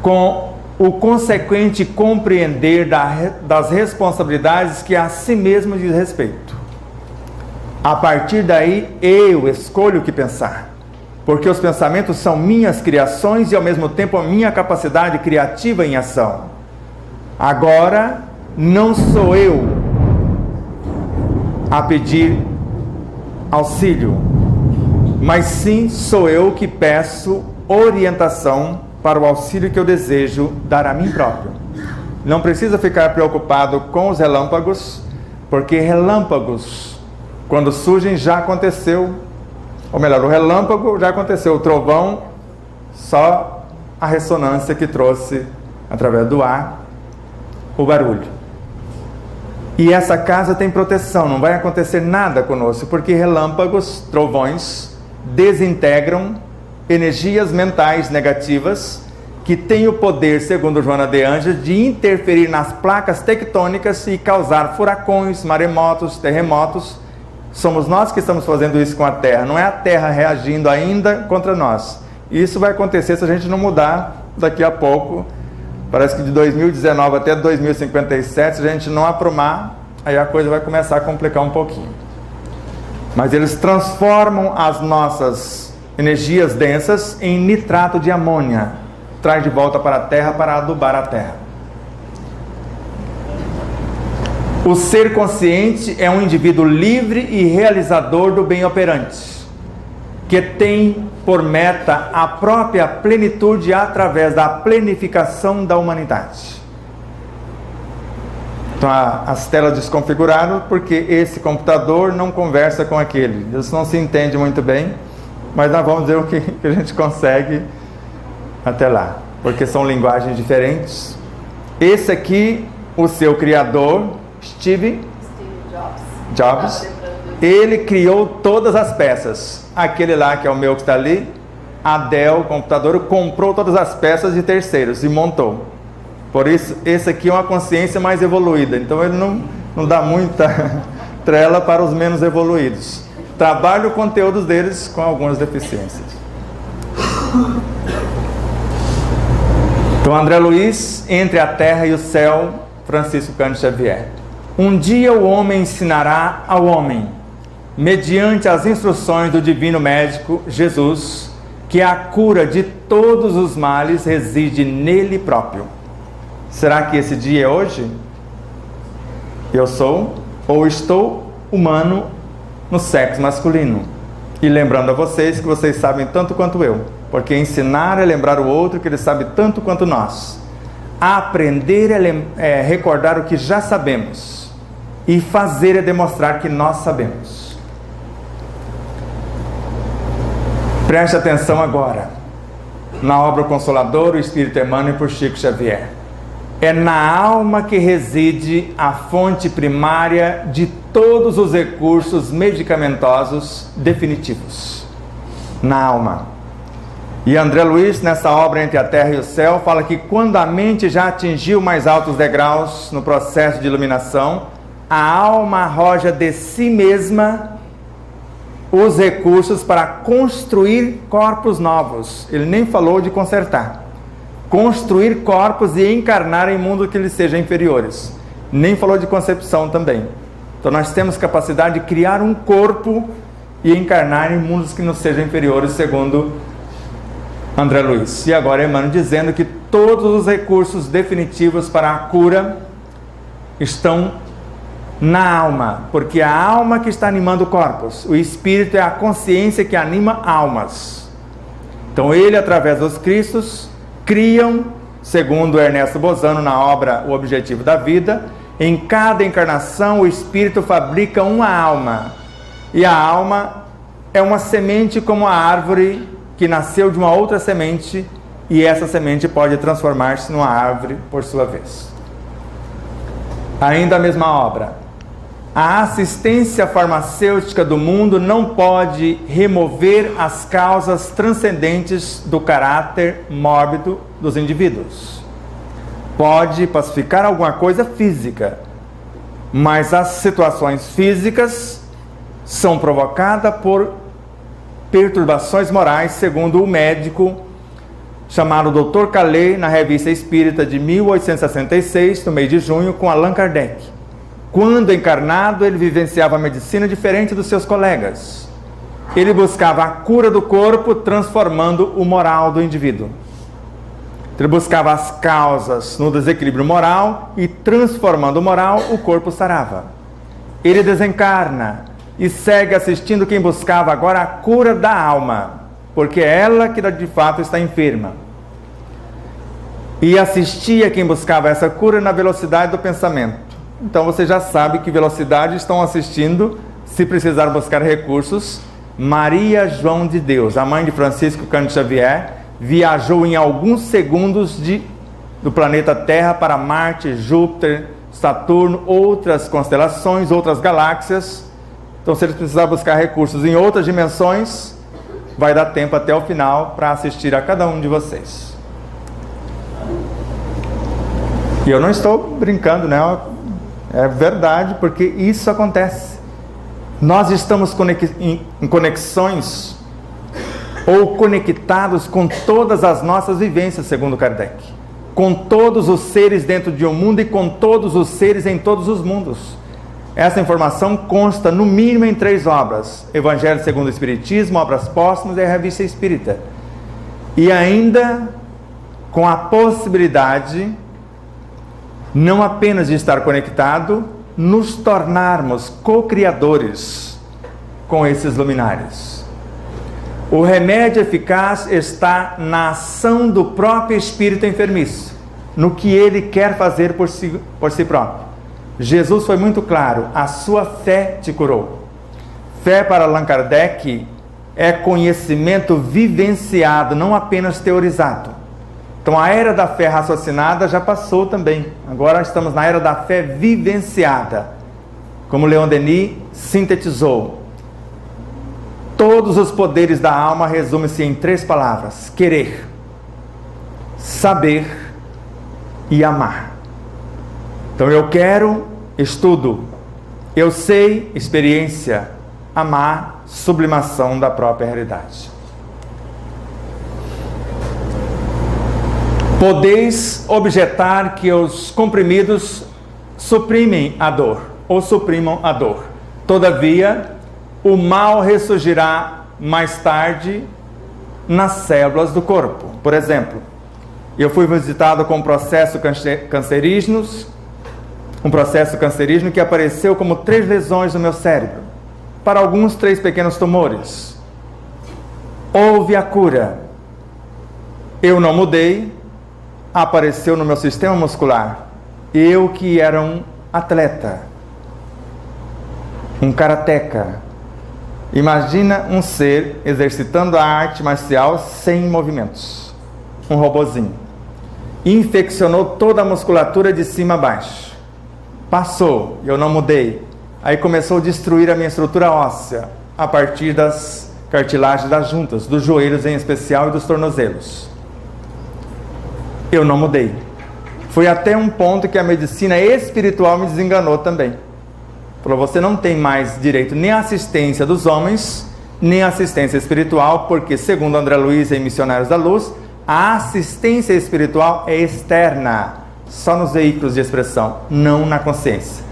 com o consequente compreender das responsabilidades que a si mesmo diz respeito. A partir daí, eu escolho o que pensar, porque os pensamentos são minhas criações e ao mesmo tempo a minha capacidade criativa em ação. Agora, não sou eu a pedir auxílio, mas sim sou eu que peço orientação para o auxílio que eu desejo dar a mim próprio. Não precisa ficar preocupado com os relâmpagos, porque relâmpagos, quando surgem, já aconteceu. Ou melhor, o relâmpago já aconteceu, o trovão, só a ressonância que trouxe, através do ar, o barulho. E essa casa tem proteção, não vai acontecer nada conosco, porque relâmpagos, trovões, desintegram energias mentais negativas que têm o poder, segundo Joana de Anges, de interferir nas placas tectônicas e causar furacões, maremotos, terremotos Somos nós que estamos fazendo isso com a Terra, não é a Terra reagindo ainda contra nós. Isso vai acontecer se a gente não mudar daqui a pouco. Parece que de 2019 até 2057, se a gente não aprumar, aí a coisa vai começar a complicar um pouquinho. Mas eles transformam as nossas energias densas em nitrato de amônia, traz de volta para a Terra para adubar a Terra. O ser consciente é um indivíduo livre e realizador do bem operante, que tem por meta a própria plenitude através da plenificação da humanidade. Então as telas desconfiguraram porque esse computador não conversa com aquele. Eles não se entendem muito bem, mas nós vamos ver o que a gente consegue até lá, porque são linguagens diferentes. Esse aqui, o seu criador, Steve Jobs, ele criou todas as peças. Aquele lá que é o meu que está ali, a Dell, o computador, comprou todas as peças de terceiros e montou. Por isso, esse aqui é uma consciência mais evoluída. Então ele não dá muita trela para os menos evoluídos. Trabalha o conteúdo deles com algumas deficiências. Então André Luiz, Entre a Terra e o Céu, Francisco Cândido Xavier. Um dia o homem ensinará ao homem, mediante as instruções do divino médico Jesus, que a cura de todos os males reside nele próprio. Será que esse dia é hoje? Eu sou ou estou humano no sexo masculino. E lembrando a vocês que vocês sabem tanto quanto eu, porque ensinar é lembrar o outro que ele sabe tanto quanto nós. Aprender é recordar o que já sabemos. E fazer é demonstrar que nós sabemos. Preste atenção agora na obra Consolador, o Espírito Emmanuel por Chico Xavier. É na alma que reside a fonte primária de todos os recursos medicamentosos definitivos. Na alma. E André Luiz, nessa obra Entre a Terra e o Céu, fala que quando a mente já atingiu mais altos degraus no processo de iluminação, a alma arroja de si mesma os recursos para construir corpos novos. Ele nem falou de consertar. Construir corpos e encarnar em mundos que lhes sejam inferiores. Nem falou de concepção também. Então nós temos capacidade de criar um corpo e encarnar em mundos que nos sejam inferiores, segundo André Luiz. E agora Emmanuel dizendo que todos os recursos definitivos para a cura estão na alma, porque a alma que está animando corpos, o espírito é a consciência que anima almas. Então ele, através dos Cristos, criam, segundo Ernesto Bozano na obra O Objetivo da Vida, em cada encarnação o espírito fabrica uma alma, e a alma é uma semente como a árvore que nasceu de uma outra semente, e essa semente pode transformar-se numa árvore por sua vez. Ainda a mesma obra. A assistência farmacêutica do mundo não pode remover as causas transcendentes do caráter mórbido dos indivíduos. Pode pacificar alguma coisa física, mas as situações físicas são provocadas por perturbações morais, segundo o médico chamado Dr. Calais, na Revista Espírita de 1866, no mês de junho, com Allan Kardec. Quando encarnado, ele vivenciava a medicina diferente dos seus colegas. Ele buscava a cura do corpo, transformando o moral do indivíduo. Ele buscava as causas no desequilíbrio moral e, transformando o moral, o corpo sarava. Ele desencarna e segue assistindo quem buscava agora a cura da alma, porque é ela que de fato está enferma. E assistia quem buscava essa cura na velocidade do pensamento. Então você já sabe que velocidade estão assistindo, se precisar buscar recursos. Maria João de Deus, a mãe de Francisco Cândido Xavier, viajou em alguns segundos do planeta Terra para Marte, Júpiter, Saturno, outras constelações, outras galáxias. Então se eles precisarem buscar recursos em outras dimensões, vai dar tempo até o final para assistir a cada um de vocês. E eu não estou brincando, né? É verdade, porque isso acontece. Nós estamos em conexões ou conectados com todas as nossas vivências, segundo Kardec. Com todos os seres dentro de um mundo e com todos os seres em todos os mundos. Essa informação consta no mínimo em 3 obras: Evangelho segundo o Espiritismo, Obras Póstumas e a Revista Espírita. E ainda com a possibilidade, não apenas de estar conectado, nos tornarmos co-criadores com esses luminares. O remédio eficaz está na ação do próprio espírito enfermiço, no que ele quer fazer por si próprio. Jesus foi muito claro: a sua fé te curou. Fé para Allan Kardec é conhecimento vivenciado, não apenas teorizado. Então a era da fé raciocinada já passou também. Agora estamos na era da fé vivenciada. Como Leon Denis sintetizou: todos os poderes da alma resumem-se em 3 palavras: querer, saber e amar. Então eu quero, estudo; eu sei, experiência; amar, sublimação da própria realidade. Podeis objetar que os comprimidos suprimem a dor, ou suprimam a dor. Todavia, o mal ressurgirá mais tarde nas células do corpo. Por exemplo, eu fui visitado com um processo cancerígeno que apareceu como 3 lesões no meu cérebro. Para alguns, 3 pequenos tumores. Houve a cura. Eu não mudei. Apareceu no meu sistema muscular. Eu que era um atleta, um karateca. Imagina um ser exercitando a arte marcial sem movimentos. Um robozinho. Infeccionou toda a musculatura de cima a baixo. Passou, eu não mudei. Aí começou a destruir a minha estrutura óssea, a partir das cartilagens das juntas, dos joelhos em especial e dos tornozelos. Eu não mudei. Foi até um ponto que a medicina espiritual me desenganou também. Falou: você não tem mais direito nem à assistência dos homens, nem à assistência espiritual, porque, segundo André Luiz em Missionários da Luz, a assistência espiritual é externa, só nos veículos de expressão, não na consciência.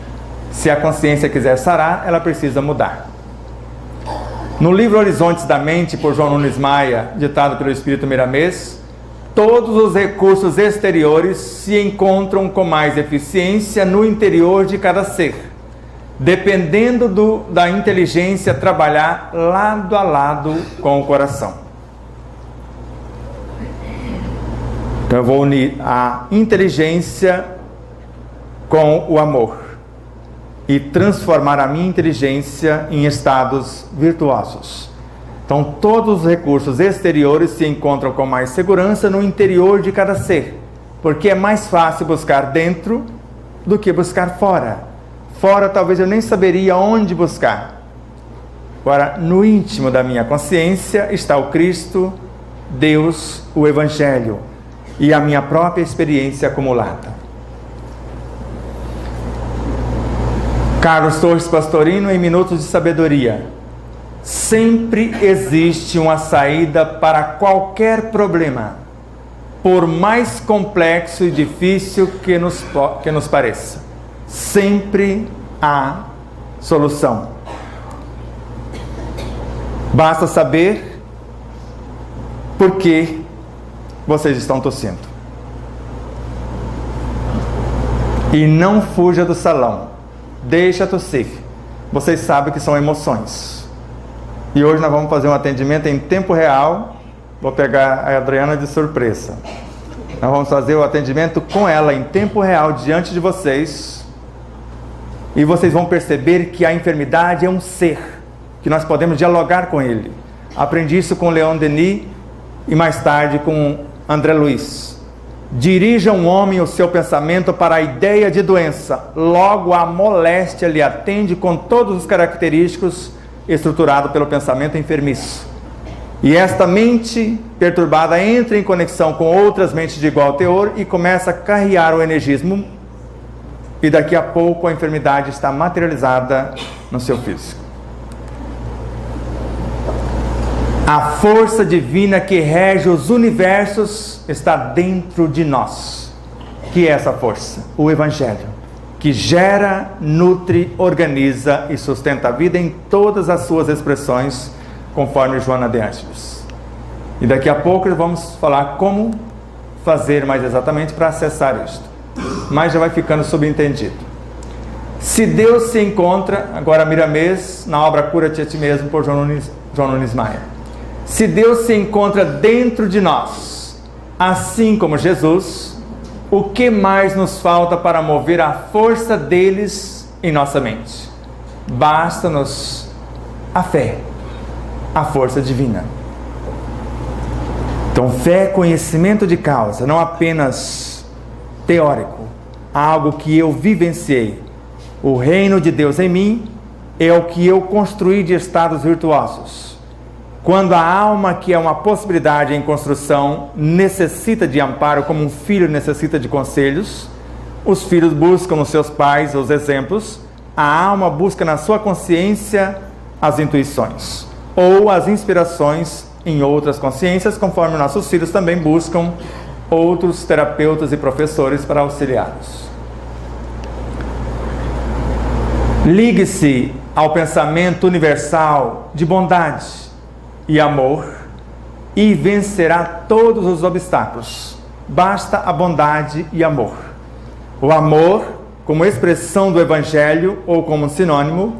Se a consciência quiser sarar, ela precisa mudar. No livro Horizontes da Mente, por João Nunes Maia, ditado pelo Espírito Miramês, todos os recursos exteriores se encontram com mais eficiência no interior de cada ser, dependendo da inteligência trabalhar lado a lado com o coração. Então eu vou unir a inteligência com o amor e transformar a minha inteligência em estados virtuosos. Então todos os recursos exteriores se encontram com mais segurança no interior de cada ser, porque é mais fácil buscar dentro do que buscar fora. Fora talvez eu nem saberia onde buscar. Agora, no íntimo da minha consciência está o Cristo, Deus, o Evangelho e a minha própria experiência acumulada. Carlos Torres Pastorino, em Minutos de Sabedoria: sempre existe uma saída para qualquer problema, por mais complexo e difícil que nos pareça. Sempre há solução. Basta saber por que vocês estão tossindo. E não fuja do salão. Deixa tossir. Vocês sabem que são emoções. E hoje nós vamos fazer um atendimento em tempo real. Vou pegar a Adriana de surpresa. Nós vamos fazer o atendimento com ela em tempo real diante de vocês. E vocês vão perceber que a enfermidade é um ser, que nós podemos dialogar com ele. Aprendi isso com Leon Denis e mais tarde com André Luiz. Dirija um homem o seu pensamento para a ideia de doença, logo a moléstia lhe atende com todos os característicos estruturado pelo pensamento enfermiço. E esta mente perturbada entra em conexão com outras mentes de igual teor e começa a carrear o energismo, e daqui a pouco a enfermidade está materializada no seu físico. A força divina que rege os universos está dentro de nós. Que é essa força? O Evangelho, que gera, nutre, organiza e sustenta a vida em todas as suas expressões, conforme Joana de Ângeles. E daqui a pouco vamos falar como fazer mais exatamente para acessar isto. Mas já vai ficando subentendido. Se Deus se encontra, agora Miramês, na obra Cura-te a ti mesmo, por João Nunes Maia. Se Deus se encontra dentro de nós, assim como Jesus, o que mais nos falta para mover a força deles em nossa mente? Basta-nos a fé, a força divina. Então, fé é conhecimento de causa, não apenas teórico, algo que eu vivenciei. O reino de Deus em mim é o que eu construí de estados virtuosos. Quando a alma, que é uma possibilidade em construção, necessita de amparo, como um filho necessita de conselhos, os filhos buscam nos seus pais os exemplos, a alma busca na sua consciência as intuições, ou as inspirações em outras consciências, conforme nossos filhos também buscam outros terapeutas e professores para auxiliá-los. Ligue-se ao pensamento universal de bondade e amor e vencerá todos os obstáculos. Basta a bondade e amor. O amor, como expressão do Evangelho ou como sinônimo,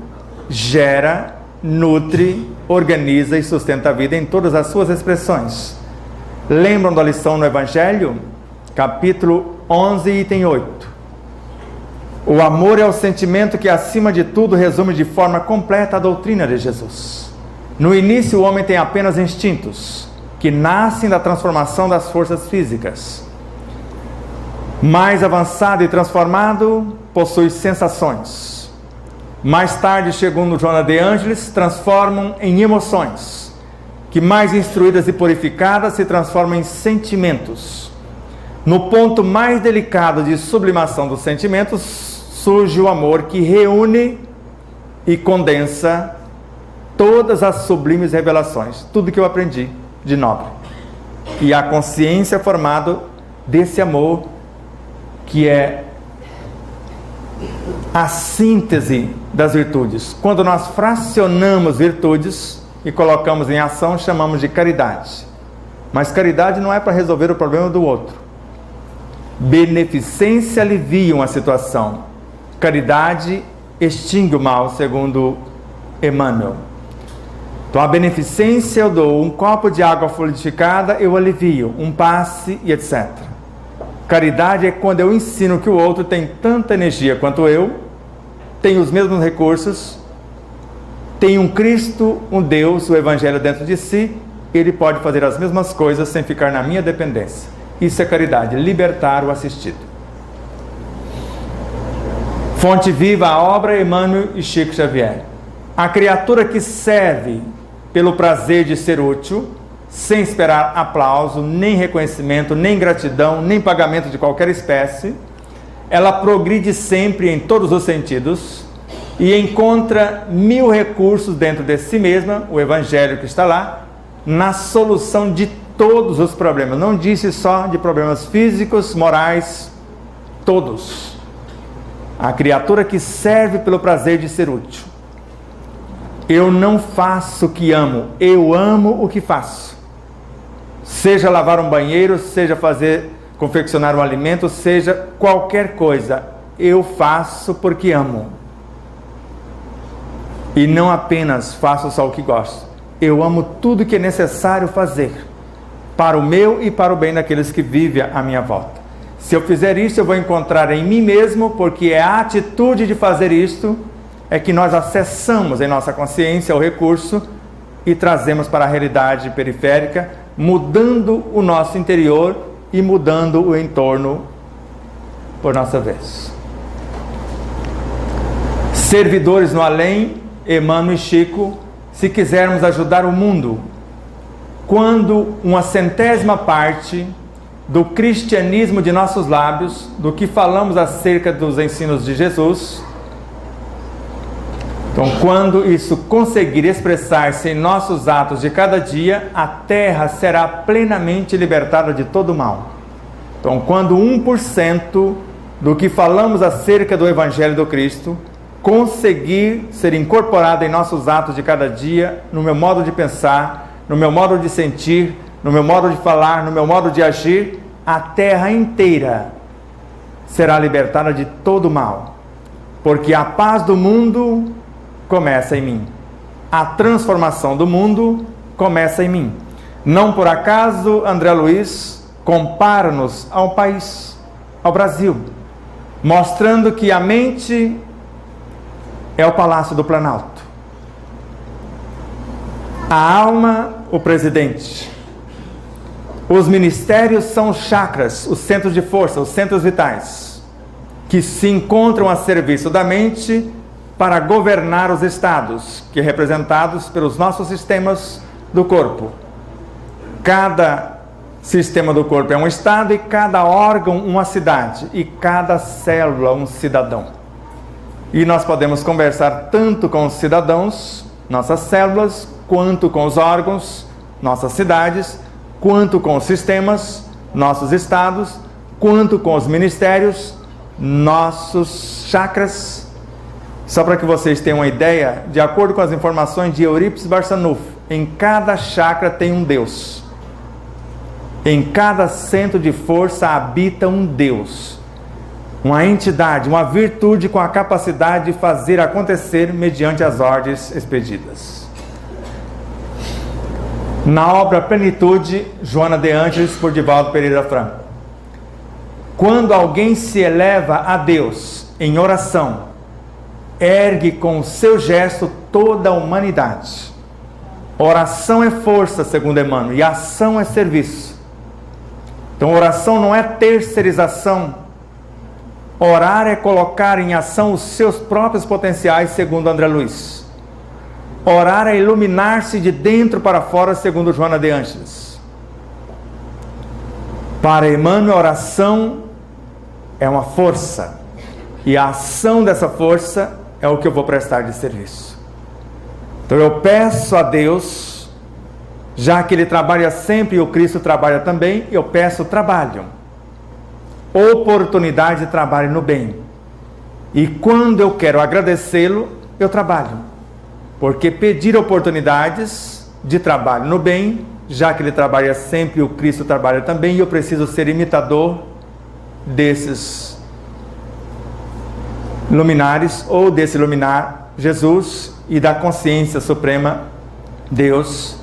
gera, nutre, organiza e sustenta a vida em todas as suas expressões. Lembram da lição no Evangelho? Capítulo 11, item 8. O amor é o sentimento que, acima de tudo, resume de forma completa a doutrina de Jesus. No início, o homem tem apenas instintos, que nascem da transformação das forças físicas. Mais avançado e transformado, possui sensações. Mais tarde, segundo Joana de Ângeles, transformam em emoções, que mais instruídas e purificadas se transformam em sentimentos. No ponto mais delicado de sublimação dos sentimentos, surge o amor, que reúne e condensa todas as sublimes revelações, tudo que eu aprendi de nobre. E a consciência formada desse amor, que é a síntese das virtudes. Quando nós fracionamos virtudes e colocamos em ação, chamamos de caridade. Mas caridade não é para resolver o problema do outro. Beneficência alivia uma situação. Caridade extingue o mal, segundo Emmanuel. Então, a beneficência eu dou um copo de água fluidificada, eu alivio, um passe e etc. Caridade é quando eu ensino que o outro tem tanta energia quanto eu, tem os mesmos recursos, tem um Cristo, um Deus, o Evangelho dentro de si, ele pode fazer as mesmas coisas sem ficar na minha dependência. Isso é caridade, libertar o assistido. Fonte viva a obra, Emmanuel e Chico Xavier. A criatura que serve pelo prazer de ser útil, sem esperar aplauso, nem reconhecimento, nem gratidão, nem pagamento de qualquer espécie, ela progride sempre em todos os sentidos e encontra 1000 recursos dentro de si mesma, o Evangelho que está lá, na solução de todos os problemas. Não disse só de problemas físicos, morais, todos. A criatura que serve pelo prazer de ser útil. Eu não faço o que amo, eu amo o que faço. Seja lavar um banheiro, seja confeccionar um alimento, seja qualquer coisa, eu faço porque amo. E não apenas faço só o que gosto. Eu amo tudo que é necessário fazer, para o meu e para o bem daqueles que vivem à minha volta. Se eu fizer isso, eu vou encontrar em mim mesmo, porque é a atitude de fazer isto é que nós acessamos em nossa consciência o recurso e trazemos para a realidade periférica, mudando o nosso interior e mudando o entorno por nossa vez. Servidores no além, Emmanuel e Chico, se quisermos ajudar o mundo, quando uma centésima parte do cristianismo de nossos lábios, do que falamos acerca dos ensinos de Jesus, Então, quando isso conseguir expressar-se em nossos atos de cada dia, a terra será plenamente libertada de todo mal. Então, quando 1% do que falamos acerca do Evangelho do Cristo conseguir ser incorporado em nossos atos de cada dia, no meu modo de pensar, no meu modo de sentir, no meu modo de falar, no meu modo de agir, a terra inteira será libertada de todo mal. Porque a paz do mundo começa em mim. A transformação do mundo começa em mim. Não por acaso, André Luiz compara-nos ao país, ao Brasil, mostrando que a mente é o Palácio do Planalto, a alma, o presidente, os ministérios são os chakras, os centros de força, os centros vitais, que se encontram a serviço da mente para governar os estados, que representados pelos nossos sistemas do corpo. Cada sistema do corpo é um estado e cada órgão uma cidade e cada célula um cidadão. E nós podemos conversar tanto com os cidadãos, nossas células, quanto com os órgãos, nossas cidades, quanto com os sistemas, nossos estados, quanto com os ministérios, nossos chakras. Só para que vocês tenham uma ideia, de acordo com as informações de Eurípides Barçanufo, em cada chakra tem um Deus. Em cada centro de força habita um Deus, uma entidade, uma virtude com a capacidade de fazer acontecer mediante as ordens expedidas. Na obra Plenitude, Joana de Ângeles, por Divaldo Pereira Franco. Quando alguém se eleva a Deus em oração, ergue com o seu gesto toda a humanidade. Oração é força, segundo Emmanuel, e ação é serviço. Então, oração não é terceirização. Orar é colocar em ação os seus próprios potenciais, segundo André Luiz. Orar é iluminar-se de dentro para fora, segundo Joana de Ângeles. Para Emmanuel, a oração é uma força. E a ação dessa força é o que eu vou prestar de serviço. Então eu peço a Deus, já que Ele trabalha sempre e o Cristo trabalha também, eu peço trabalho, oportunidade de trabalho no bem. E quando eu quero agradecê-lo, eu trabalho. Porque pedir oportunidades de trabalho no bem, já que Ele trabalha sempre e o Cristo trabalha também, e eu preciso ser imitador desses luminares, ou desse luminar Jesus e da consciência suprema Deus.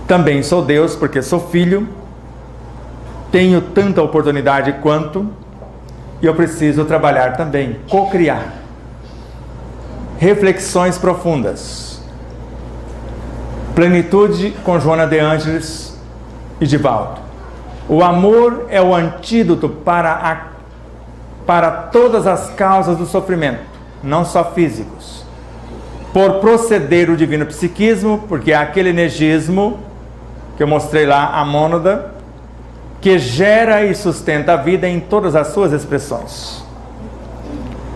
Também sou Deus porque sou filho, tenho tanta oportunidade quanto, e eu preciso trabalhar também, co-criar. Reflexões profundas. Plenitude com Joana de Ângeles e Divaldo. O amor é o antídoto para todas as causas do sofrimento, não só físicos. Por proceder o divino psiquismo, porque é aquele energismo que eu mostrei lá, a mônada, que gera e sustenta a vida em todas as suas expressões.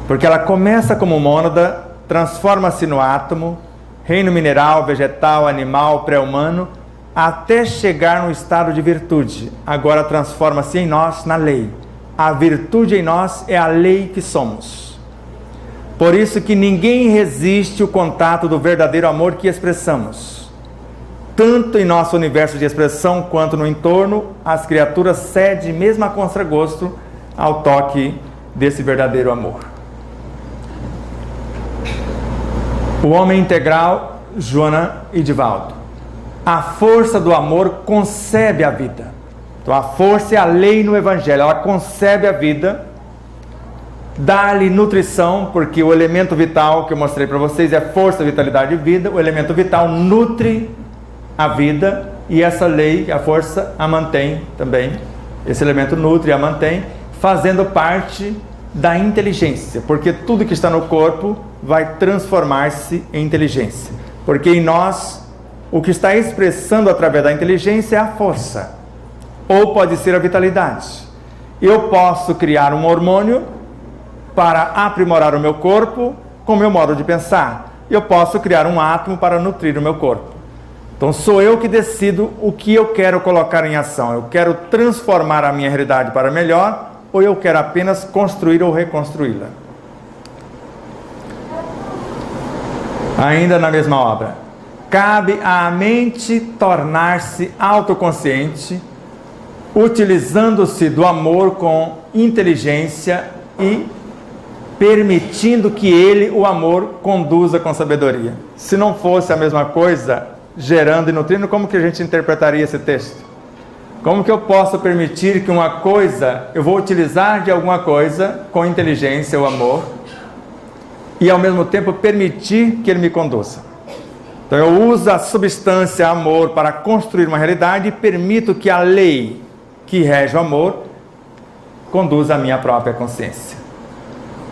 Porque ela começa como mônada, transforma-se no átomo, reino mineral, vegetal, animal, pré-humano, até chegar no estado de virtude. Agora transforma-se em nós na lei. A virtude em nós é a lei que somos. Por isso que ninguém resiste o contato do verdadeiro amor que expressamos. Tanto em nosso universo de expressão quanto no entorno, as criaturas cedem mesmo a contragosto ao toque desse verdadeiro amor. O homem integral, Joana e Divaldo. A força do amor concebe a vida. Então a força é a lei no Evangelho, ela concebe a vida, dá-lhe nutrição, porque o elemento vital que eu mostrei para vocês é força, vitalidade e vida. O elemento vital nutre a vida e essa lei, a força, a mantém também. Esse elemento nutre e a mantém, fazendo parte da inteligência, porque tudo que está no corpo vai transformar-se em inteligência. Porque em nós, o que está expressando através da inteligência é a força, ou pode ser a vitalidade. Eu posso criar um hormônio para aprimorar o meu corpo com o meu modo de pensar, e eu posso criar um átomo para nutrir o meu corpo. Então sou eu que decido o que eu quero colocar em ação. Eu quero transformar a minha realidade para melhor, ou eu quero apenas construir ou reconstruí-la. Ainda na mesma obra. Cabe à mente tornar-se autoconsciente, utilizando-se do amor com inteligência e permitindo que ele, o amor, conduza com sabedoria. Se não fosse a mesma coisa, gerando e nutrindo, como que a gente interpretaria esse texto? Como que eu posso permitir que uma coisa, eu vou utilizar de alguma coisa com inteligência, o amor, e ao mesmo tempo permitir que ele me conduza? Então eu uso a substância amor para construir uma realidade e permito que a lei que rege o amor conduza a minha própria consciência.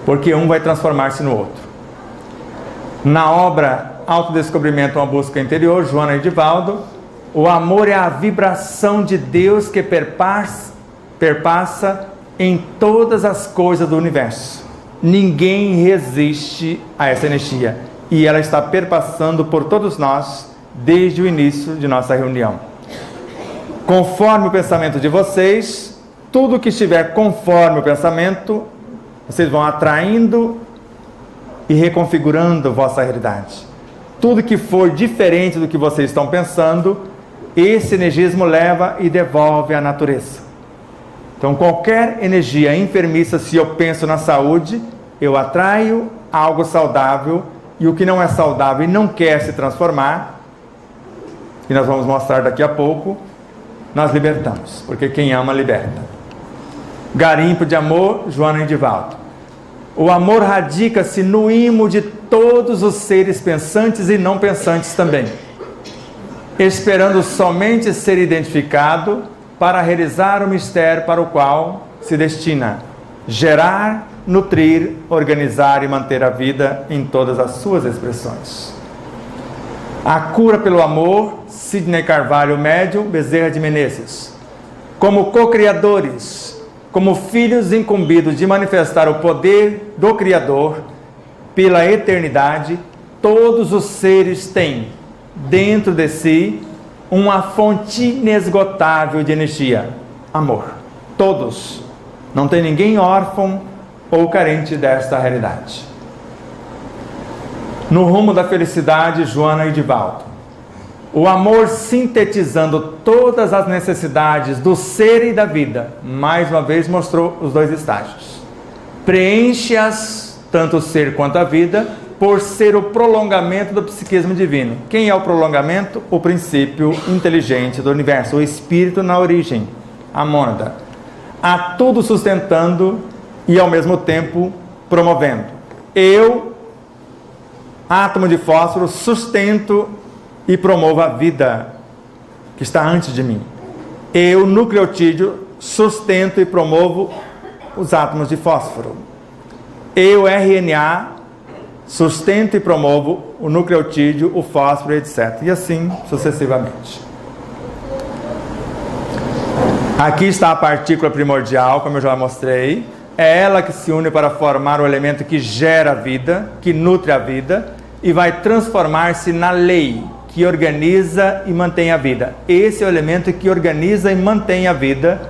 Porque um vai transformar-se no outro. Na obra Autodescobrimento, uma busca interior, Joana e Divaldo, o amor é a vibração de Deus que perpassa em todas as coisas do universo. Ninguém resiste a essa energia e ela está perpassando por todos nós desde o início de nossa reunião. Conforme o pensamento de vocês, tudo que estiver conforme o pensamento, vocês vão atraindo e reconfigurando vossa realidade. Tudo que for diferente do que vocês estão pensando, esse energismo leva e devolve à natureza. Então qualquer energia enfermiça, se eu penso na saúde, eu atraio algo saudável, e o que não é saudável e não quer se transformar, e nós vamos mostrar daqui a pouco, nós libertamos, porque quem ama liberta. Garimpo de amor, Joana e Divaldo. O amor radica-se no imo de todos os seres pensantes e não pensantes também, esperando somente ser identificado para realizar o mistério para o qual se destina: gerar, nutrir, organizar e manter a vida em todas as suas expressões. A cura pelo amor, Sidney Carvalho, médium, Bezerra de Menezes. Como co-criadores, como filhos incumbidos de manifestar o poder do Criador pela eternidade, todos os seres têm dentro de si uma fonte inesgotável de energia, amor. Todos. Não tem ninguém órfão ou carente desta realidade. No rumo da felicidade, Joana e Divaldo. O amor sintetizando todas as necessidades do ser e da vida, mais uma vez mostrou os dois estágios. Preenche-as, tanto o ser quanto a vida, por ser o prolongamento do psiquismo divino. Quem é o prolongamento? O princípio inteligente do universo, o espírito na origem, a mônada. A tudo sustentando e ao mesmo tempo promovendo. Eu, átomo de fósforo, sustento e promovo a vida que está antes de mim. Eu, nucleotídeo, sustento e promovo os átomos de fósforo. Eu, RNA, sustento e promovo o nucleotídeo, o fósforo, etc. E assim sucessivamente. Aqui está a partícula primordial, como eu já mostrei. É ela que se une para formar o elemento que gera a vida, que nutre a vida, e vai transformar-se na lei que organiza e mantém a vida. Esse é o elemento que organiza e mantém a vida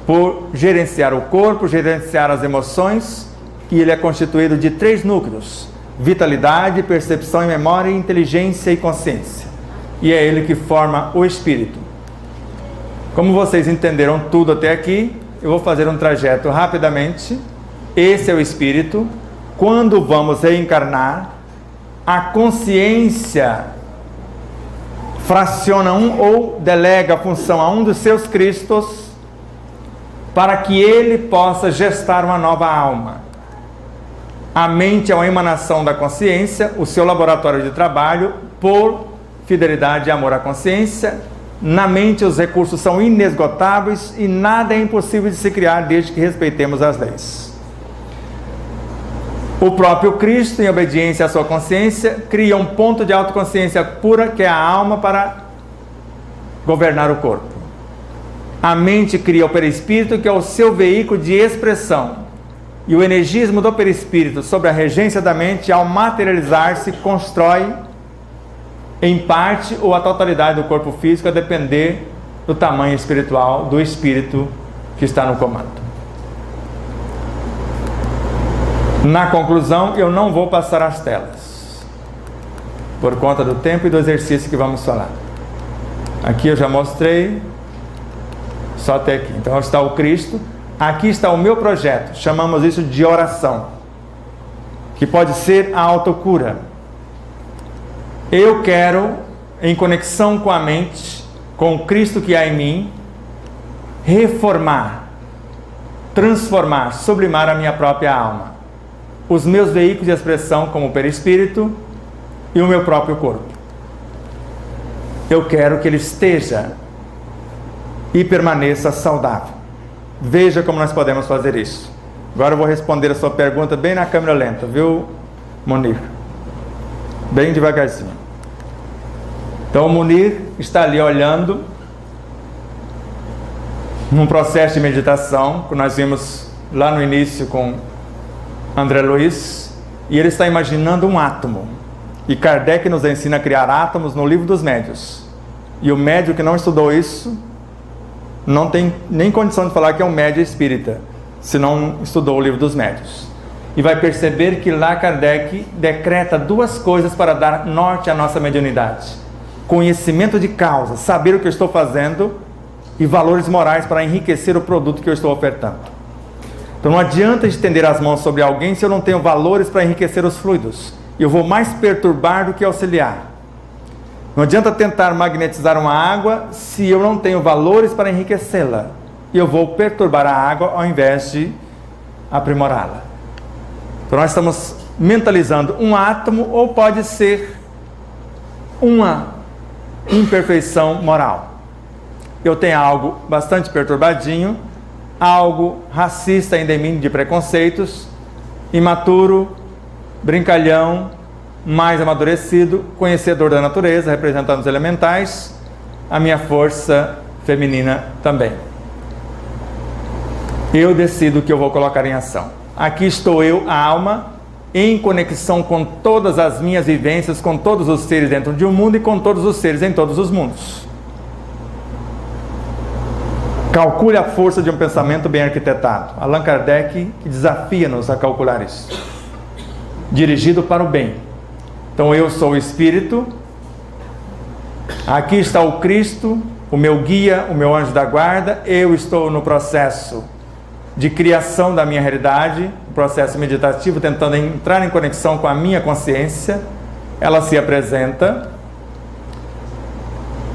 por gerenciar o corpo, gerenciar as emoções, e ele é constituído de 3 núcleos: vitalidade, percepção e memória, inteligência e consciência. E é ele que forma o espírito. Como vocês entenderam tudo até aqui, eu vou fazer um trajeto rapidamente. Esse é o espírito. Quando vamos reencarnar, a consciência fraciona ou delega a função a um dos seus cristos para que ele possa gestar uma nova alma. A mente é uma emanação da consciência, o seu laboratório de trabalho, por fidelidade e amor à consciência. Na mente os recursos são inesgotáveis e nada é impossível de se criar desde que respeitemos as leis. O próprio Cristo, em obediência à sua consciência, cria um ponto de autoconsciência pura, que é a alma, para governar o corpo. A mente cria o perispírito, que é o seu veículo de expressão. E o energismo do perispírito sobre a regência da mente, ao materializar-se, constrói em parte ou a totalidade do corpo físico, a depender do tamanho espiritual do espírito que está no comando. Na conclusão, eu não vou passar as telas, por conta do tempo e do exercício que vamos falar. Aqui eu já mostrei, só até aqui. Então está o Cristo. Aqui está o meu projeto, chamamos isso de oração, que pode ser a autocura. Eu quero, em conexão com a mente, com o Cristo que há em mim, reformar, transformar, sublimar a minha própria alma, os meus veículos de expressão como o perispírito e o meu próprio corpo. Eu quero que ele esteja e permaneça saudável. Veja como nós podemos fazer isso. Agora eu vou responder a sua pergunta bem na câmera lenta, viu, Munir? Bem devagarzinho. Então o Munir está ali olhando, num processo de meditação, que nós vimos lá no início com André Luiz, e ele está imaginando um átomo. E Kardec nos ensina a criar átomos no Livro dos Médiuns. E o médium que não estudou isso não tem nem condição de falar que é um médium espírita, se não estudou o Livro dos Médiuns. E vai perceber que lá Kardec decreta duas coisas para dar norte à nossa mediunidade: conhecimento de causa, saber o que eu estou fazendo, e valores morais para enriquecer o produto que eu estou ofertando. Então não adianta estender as mãos sobre alguém se eu não tenho valores para enriquecer os fluidos. Eu vou mais perturbar do que auxiliar. Não adianta tentar magnetizar uma água se eu não tenho valores para enriquecê-la. Eu vou perturbar a água ao invés de aprimorá-la. Então nós estamos mentalizando um átomo, ou pode ser uma imperfeição moral. Eu tenho algo bastante perturbadinho, algo racista ainda em mim, de preconceitos, imaturo, brincalhão, mais amadurecido, conhecedor da natureza, representando os elementais, a minha força feminina também. Eu decido o que eu vou colocar em ação. Aqui estou eu, a alma, em conexão com todas as minhas vivências, com todos os seres dentro de um mundo e com todos os seres em todos os mundos. Calcule a força de um pensamento bem arquitetado. Allan Kardec desafia-nos a calcular isso. Dirigido para o bem. Então eu sou o Espírito, aqui está o Cristo, o meu guia, o meu anjo da guarda. Eu estou no processo de criação da minha realidade, processo meditativo, tentando entrar em conexão com a minha consciência. Ela se apresenta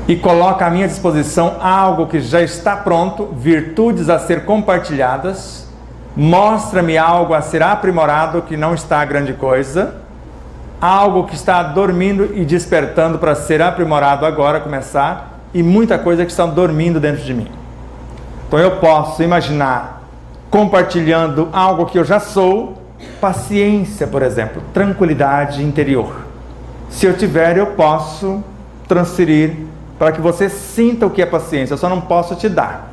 e coloca à minha disposição algo que já está pronto, virtudes a ser compartilhadas. Mostra-me algo a ser aprimorado que não está grande coisa, algo que está dormindo e despertando para ser aprimorado agora, começar, e muita coisa que está dormindo dentro de mim. Então eu posso imaginar compartilhando algo que eu já sou, paciência, por exemplo, tranquilidade interior. Se eu tiver, eu posso transferir para que você sinta o que é paciência. Eu só não posso te dar.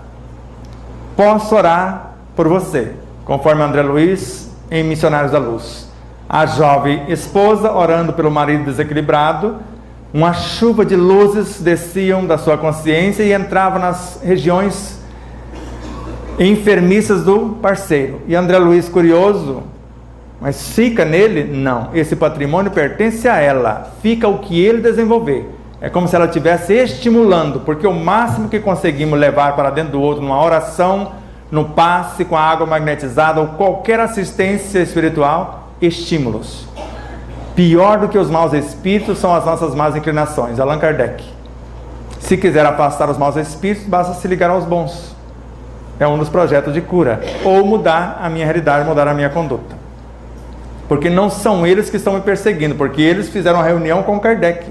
Posso orar por você, conforme André Luiz em Missionários da Luz. A jovem esposa orando pelo marido desequilibrado, uma chuva de luzes desciam da sua consciência e entravam nas regiões enfermiças do parceiro. E André Luiz, curioso, mas fica nele? Não, esse patrimônio pertence a ela, fica o que ele desenvolver. É como se ela estivesse estimulando, porque o máximo que conseguimos levar para dentro do outro, numa oração, no passe com a água magnetizada ou qualquer assistência espiritual, estímulos. Pior do que os maus espíritos são as nossas más inclinações. Allan Kardec. Se quiser afastar os maus espíritos, basta se ligar aos bons. É um dos projetos de cura. Ou mudar a minha realidade, mudar a minha conduta. Porque não são eles que estão me perseguindo, porque eles fizeram uma reunião com Kardec.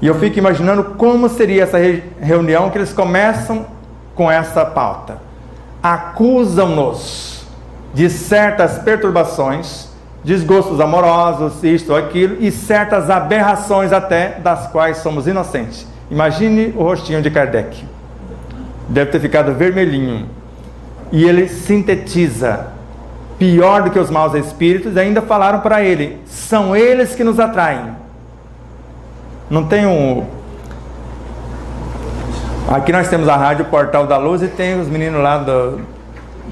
E eu fico imaginando como seria essa reunião, que eles começam com essa pauta. Acusam-nos de certas perturbações, desgostos amorosos, isto ou aquilo, e certas aberrações até das quais somos inocentes. Imagine o rostinho de Kardec. Deve ter ficado vermelhinho. E ele sintetiza pior do que os maus espíritos, e ainda falaram para ele: são eles que nos atraem. Não tem Aqui nós temos a rádio Portal da Luz e tem os meninos lá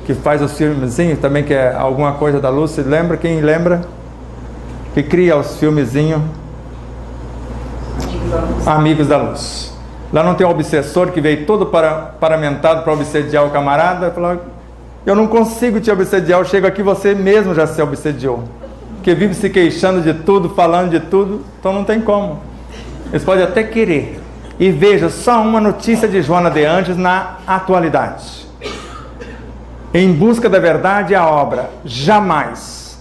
que faz os filmezinhos também, que é alguma coisa da luz. Você lembra? Quem lembra? Que cria os filmezinhos. Amigos da Luz. Lá não tem um obsessor que veio todo paramentado para obsediar o camarada. Falou: eu não consigo te obsediar, eu chego aqui, você mesmo já se obsediou. Porque vive se queixando de tudo, falando de tudo, então não tem como. Eles podem até querer. E veja, só uma notícia de Joana de Anjos na atualidade. Em busca da verdade, a obra jamais,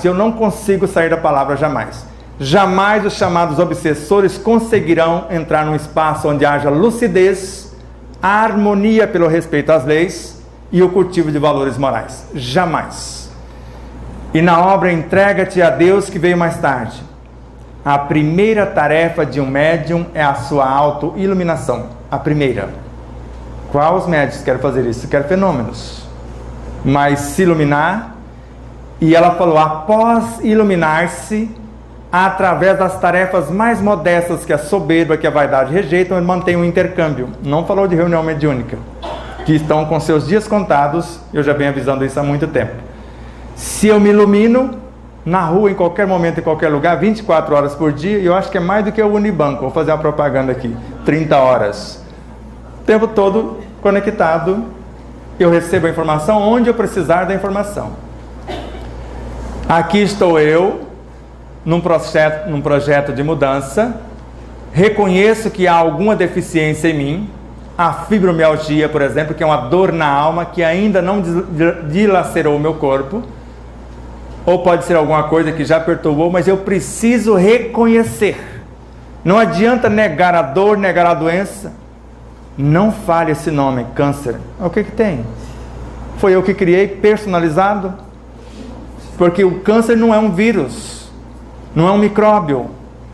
eu não consigo sair da palavra jamais. Jamais os chamados obsessores conseguirão entrar num espaço onde haja lucidez, a harmonia pelo respeito às leis e o cultivo de valores morais. Jamais. E na obra Entrega-te a Deus, que veio mais tarde, a primeira tarefa de um médium é a sua auto-iluminação. A primeira. Qual os médios querem fazer isso? Querem fenômenos. Mas se iluminar, e ela falou, após iluminar-se, através das tarefas mais modestas que a soberba, que a vaidade rejeitam, ele mantém um intercâmbio. Não falou de reunião mediúnica, que estão com seus dias contados. Eu já venho avisando isso há muito tempo. Se eu me ilumino, na rua, em qualquer momento, em qualquer lugar, 24 horas por dia, e eu acho que é mais do que o Unibanco, vou fazer uma propaganda aqui, 30 horas. O tempo todo conectado, eu recebo a informação onde eu precisar da informação. Aqui estou eu, num projeto de mudança, reconheço que há alguma deficiência em mim, a fibromialgia, por exemplo, que é uma dor na alma que ainda não dilacerou o meu corpo, ou pode ser alguma coisa que já perturbou, mas eu preciso reconhecer. Não adianta negar a dor, negar a doença. Não fale esse nome, câncer. O que tem? Foi eu que criei, personalizado. Porque o câncer não é um vírus, não é um micróbio.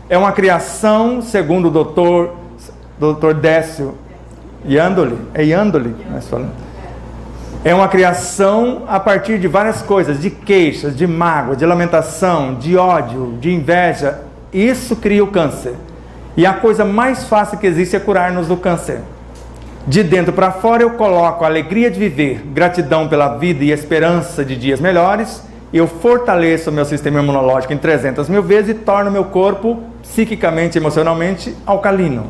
É uma criação, segundo o doutor Décio Iandoli, nós falamos. É uma criação a partir de várias coisas, de queixas, de mágoa, de lamentação, de ódio, de inveja. Isso cria o câncer. E a coisa mais fácil que existe é curar-nos do câncer. De dentro para fora eu coloco a alegria de viver, gratidão pela vida e esperança de dias melhores. Eu fortaleço o meu sistema imunológico em 300 mil vezes e torno meu corpo, psiquicamente e emocionalmente, alcalino.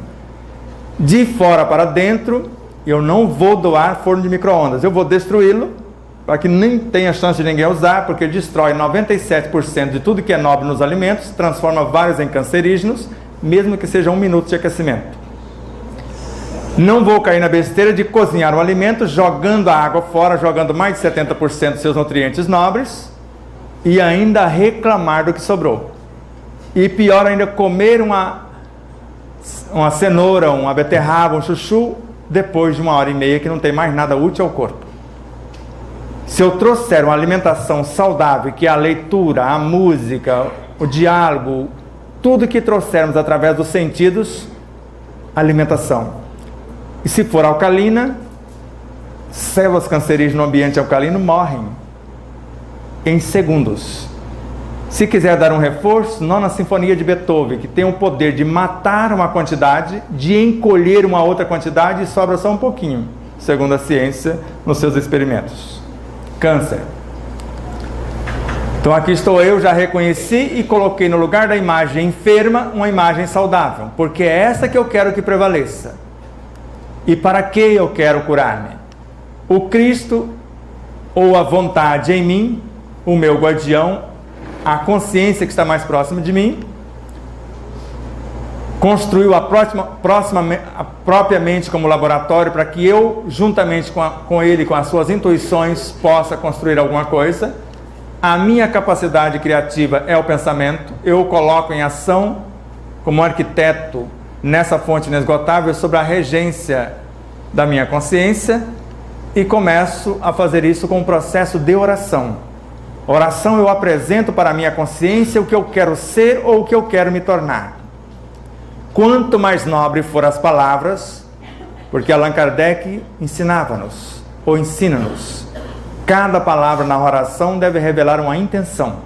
De fora para dentro, eu não vou doar forno de micro-ondas, eu vou destruí-lo, para que nem tenha chance de ninguém usar, porque ele destrói 97% de tudo que é nobre nos alimentos, transforma vários em cancerígenos, mesmo que seja 1 minuto de aquecimento. Não vou cair na besteira de cozinhar o alimento, jogando a água fora, jogando mais de 70% dos seus nutrientes nobres, e ainda reclamar do que sobrou. E pior ainda, comer uma cenoura, uma beterraba, um chuchu, depois de 1h30 que não tem mais nada útil ao corpo. Se eu trouxer uma alimentação saudável, que é a leitura, a música, o diálogo, tudo que trouxermos através dos sentidos, alimentação. E se for alcalina, células cancerígenas no ambiente alcalino morrem em segundos. Se quiser dar um reforço, Nona Sinfonia de Beethoven, que tem o poder de matar uma quantidade, de encolher uma outra quantidade, e sobra só um pouquinho, segundo a ciência, nos seus experimentos. Câncer. Então aqui estou eu, já reconheci e coloquei no lugar da imagem enferma, uma imagem saudável, porque é essa que eu quero que prevaleça. E para que eu quero curar-me? O Cristo, ou a vontade em mim, o meu guardião, a consciência que está mais próxima de mim, construiu a própria mente como laboratório para que eu, juntamente com ele, com as suas intuições, possa construir alguma coisa. A minha capacidade criativa é o pensamento, eu o coloco em ação como arquiteto nessa fonte inesgotável sob a regência da minha consciência e começo a fazer isso com um processo de oração. Oração, eu apresento para a minha consciência o que eu quero ser ou o que eu quero me tornar. Quanto mais nobre for as palavras, porque Allan Kardec ensinava-nos, ou ensina-nos, Cada palavra na oração deve revelar uma intenção.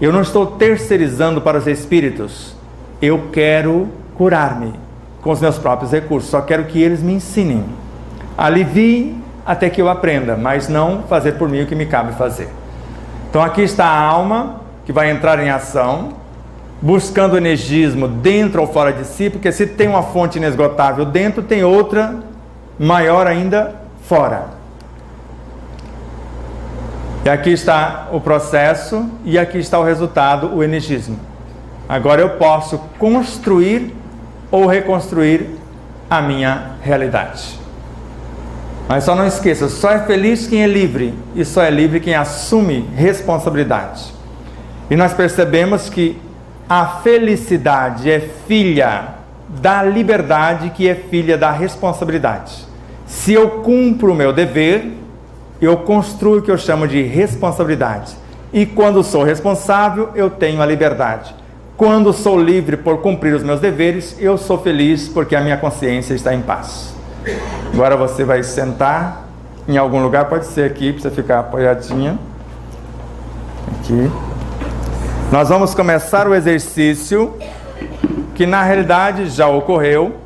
Eu não estou terceirizando para os espíritos. Eu quero curar-me com os meus próprios recursos. Só quero que eles me ensinem. Alivie até que eu aprenda, mas não fazer por mim o que me cabe fazer. Então aqui está a alma que vai entrar em ação, buscando o energismo dentro ou fora de si, porque se tem uma fonte inesgotável dentro, tem outra maior ainda fora. E aqui está o processo e aqui está o resultado, o energismo. Agora eu posso construir ou reconstruir a minha realidade. Mas só não esqueça, só é feliz quem é livre, e só é livre quem assume responsabilidade. E nós percebemos que a felicidade é filha da liberdade, que é filha da responsabilidade. Se eu cumpro o meu dever, eu construo o que eu chamo de responsabilidade. E quando sou responsável, eu tenho a liberdade. Quando sou livre por cumprir os meus deveres, eu sou feliz porque a minha consciência está em paz. Agora você vai sentar em algum lugar, pode ser aqui, para você ficar apoiadinha. Aqui. Nós vamos começar o exercício que na realidade já ocorreu.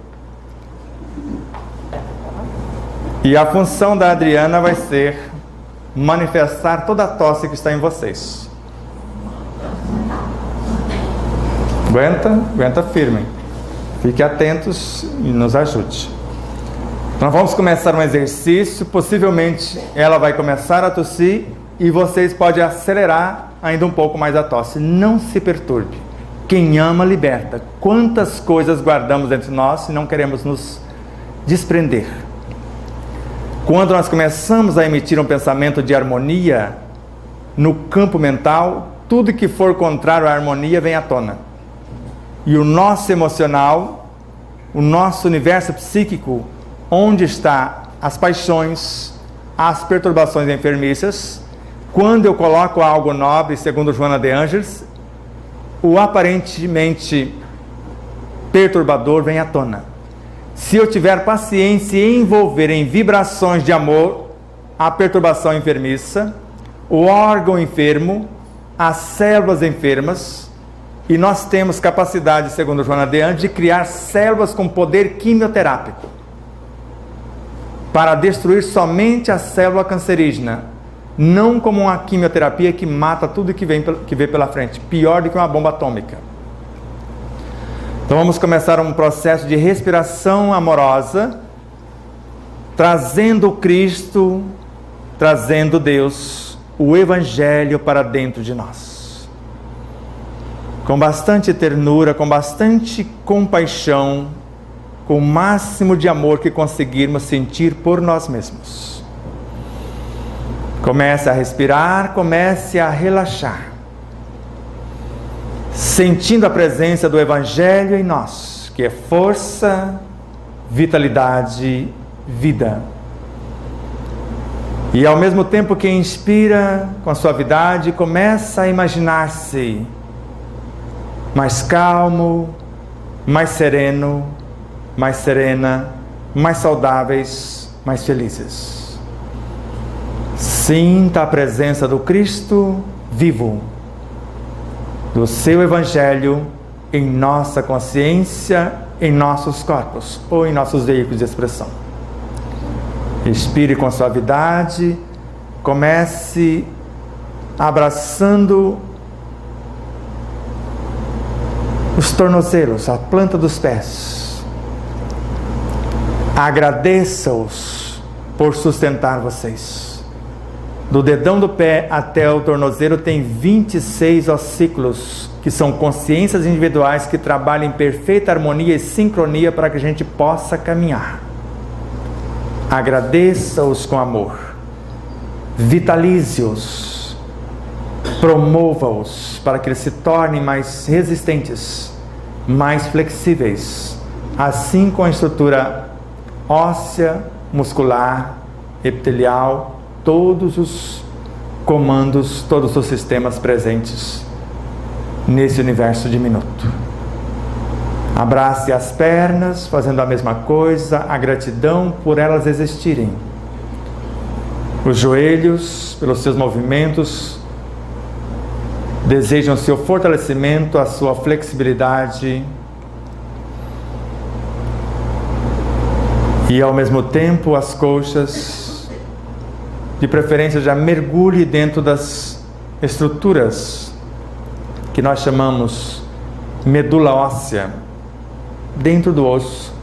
E a função da Adriana vai ser manifestar toda a tosse que está em vocês. Aguenta firme. Fique atentos e nos ajude. Nós vamos começar um exercício, possivelmente ela vai começar a tossir e vocês podem acelerar ainda um pouco mais a tosse. Não se perturbe. Quem ama, liberta. Quantas coisas guardamos dentro de nós e não queremos nos desprender. Quando nós começamos a emitir um pensamento de harmonia no campo mental, tudo que for contrário à harmonia vem à tona. E o nosso emocional, o nosso universo psíquico, onde está as paixões, as perturbações enfermiças, quando eu coloco algo nobre, segundo Joana de Ângeles, o aparentemente perturbador vem à tona. Se eu tiver paciência e envolver em vibrações de amor a perturbação enfermiça, o órgão enfermo, as células enfermas, e nós temos capacidade, segundo Joana de Ângeles, de criar células com poder quimioterápico para destruir somente a célula cancerígena, não como uma quimioterapia que mata tudo que vê pela frente, pior do que uma bomba atômica. Então vamos começar um processo de respiração amorosa, trazendo Cristo, trazendo Deus, o Evangelho para dentro de nós. Com bastante ternura, com bastante compaixão, com o máximo de amor que conseguirmos sentir por nós mesmos. Comece a respirar, comece a relaxar, sentindo a presença do Evangelho em nós, que é força, vitalidade, vida. E ao mesmo tempo que inspira com a suavidade, começa a imaginar-se mais calmo, mais sereno, mais serena, mais saudáveis, mais felizes. Sinta a presença do Cristo vivo, do seu Evangelho em nossa consciência, em nossos corpos ou em nossos veículos de expressão. Respire com suavidade, comece abraçando os tornozelos, a planta dos pés. Agradeça-os por sustentar vocês. Do dedão do pé até o tornozelo tem 26 ossículos, que são consciências individuais que trabalham em perfeita harmonia e sincronia para que a gente possa caminhar. Agradeça-os com amor. Vitalize-os. Promova-os para que eles se tornem mais resistentes, mais flexíveis, assim com a estrutura óssea, muscular, epitelial, todos os comandos, todos os sistemas presentes nesse universo diminuto. Abrace as pernas, fazendo a mesma coisa, a gratidão por elas existirem. Os joelhos, pelos seus movimentos, desejam seu fortalecimento, a sua flexibilidade e ao mesmo tempo as coxas, de preferência já mergulhe dentro das estruturas que nós chamamos medula óssea, dentro do osso.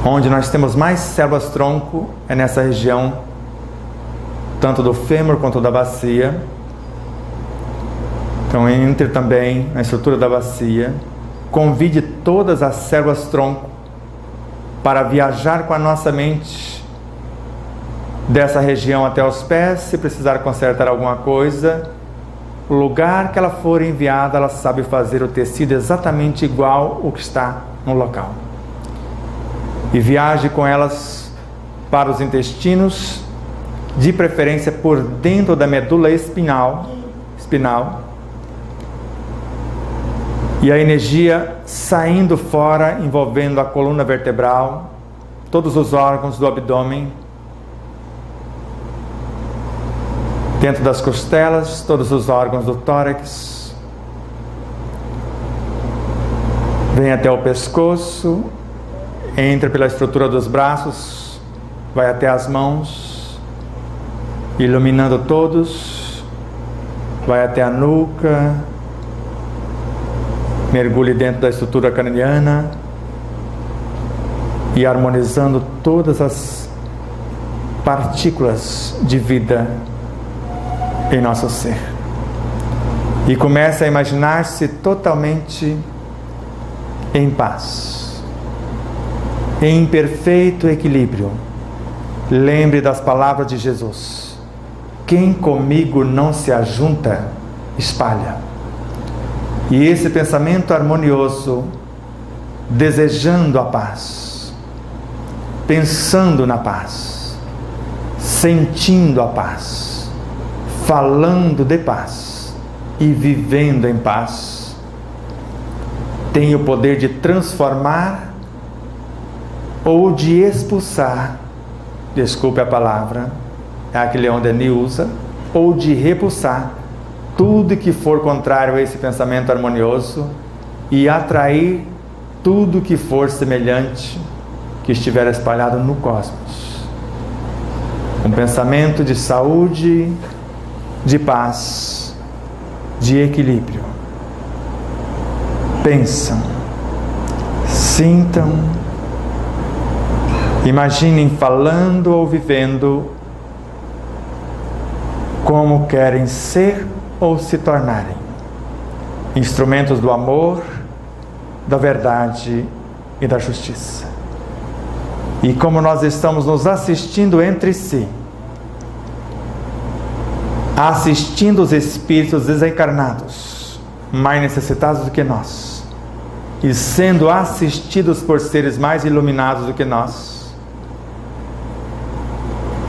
Onde nós temos mais células-tronco é nessa região, tanto do fêmur quanto da bacia. Então entre também na estrutura da bacia. Convide todas as células-tronco para viajar com a nossa mente dessa região até os pés. Se precisar consertar alguma coisa, o lugar que ela for enviada, ela sabe fazer o tecido exatamente igual ao que está no local. E viaje com elas para os intestinos, de preferência por dentro da medula espinal, e a energia saindo fora, envolvendo a coluna vertebral, todos os órgãos do abdômen, dentro das costelas, todos os órgãos do tórax, vem até o pescoço, entra pela estrutura dos braços, vai até as mãos, iluminando todos, vai até a nuca, mergulhe dentro da estrutura craniana e harmonizando todas as partículas de vida em nosso ser. E comece a imaginar-se totalmente em paz, em perfeito equilíbrio. Lembre das palavras de Jesus: quem comigo não se ajunta, espalha. E esse pensamento harmonioso, desejando a paz, pensando na paz, sentindo a paz, falando de paz e vivendo em paz, tem o poder de transformar ou de expulsar, desculpe a palavra, é a que Leon Denis usa, ou de repulsar tudo que for contrário a esse pensamento harmonioso e atrair tudo que for semelhante que estiver espalhado no cosmos. Um pensamento de saúde, de paz, de equilíbrio. Pensam, sintam, imaginem falando ou vivendo como querem ser ou se tornarem instrumentos do amor, da verdade e da justiça. E como nós estamos nos assistindo entre si, assistindo os espíritos desencarnados, mais necessitados do que nós, e sendo assistidos por seres mais iluminados do que nós,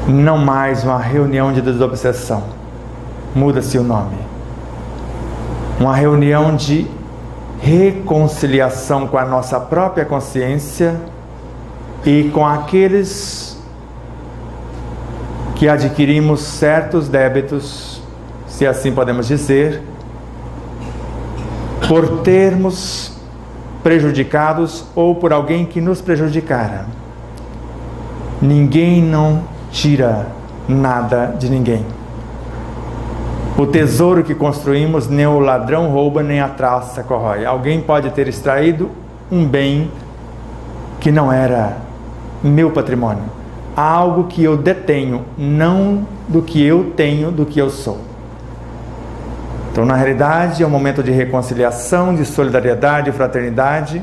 não mais uma reunião de desobsessão, muda-se o nome, uma reunião de reconciliação com a nossa própria consciência e com aqueles que adquirimos certos débitos, se assim podemos dizer, por termos prejudicados ou por alguém que nos prejudicara. Ninguém não tira nada de ninguém. O tesouro que construímos, nem o ladrão rouba, nem a traça corrói. Alguém pode ter extraído um bem que não era meu patrimônio, algo que eu detenho, não do que eu tenho, do que eu sou. Então, na realidade, é um momento de reconciliação, de solidariedade, de fraternidade,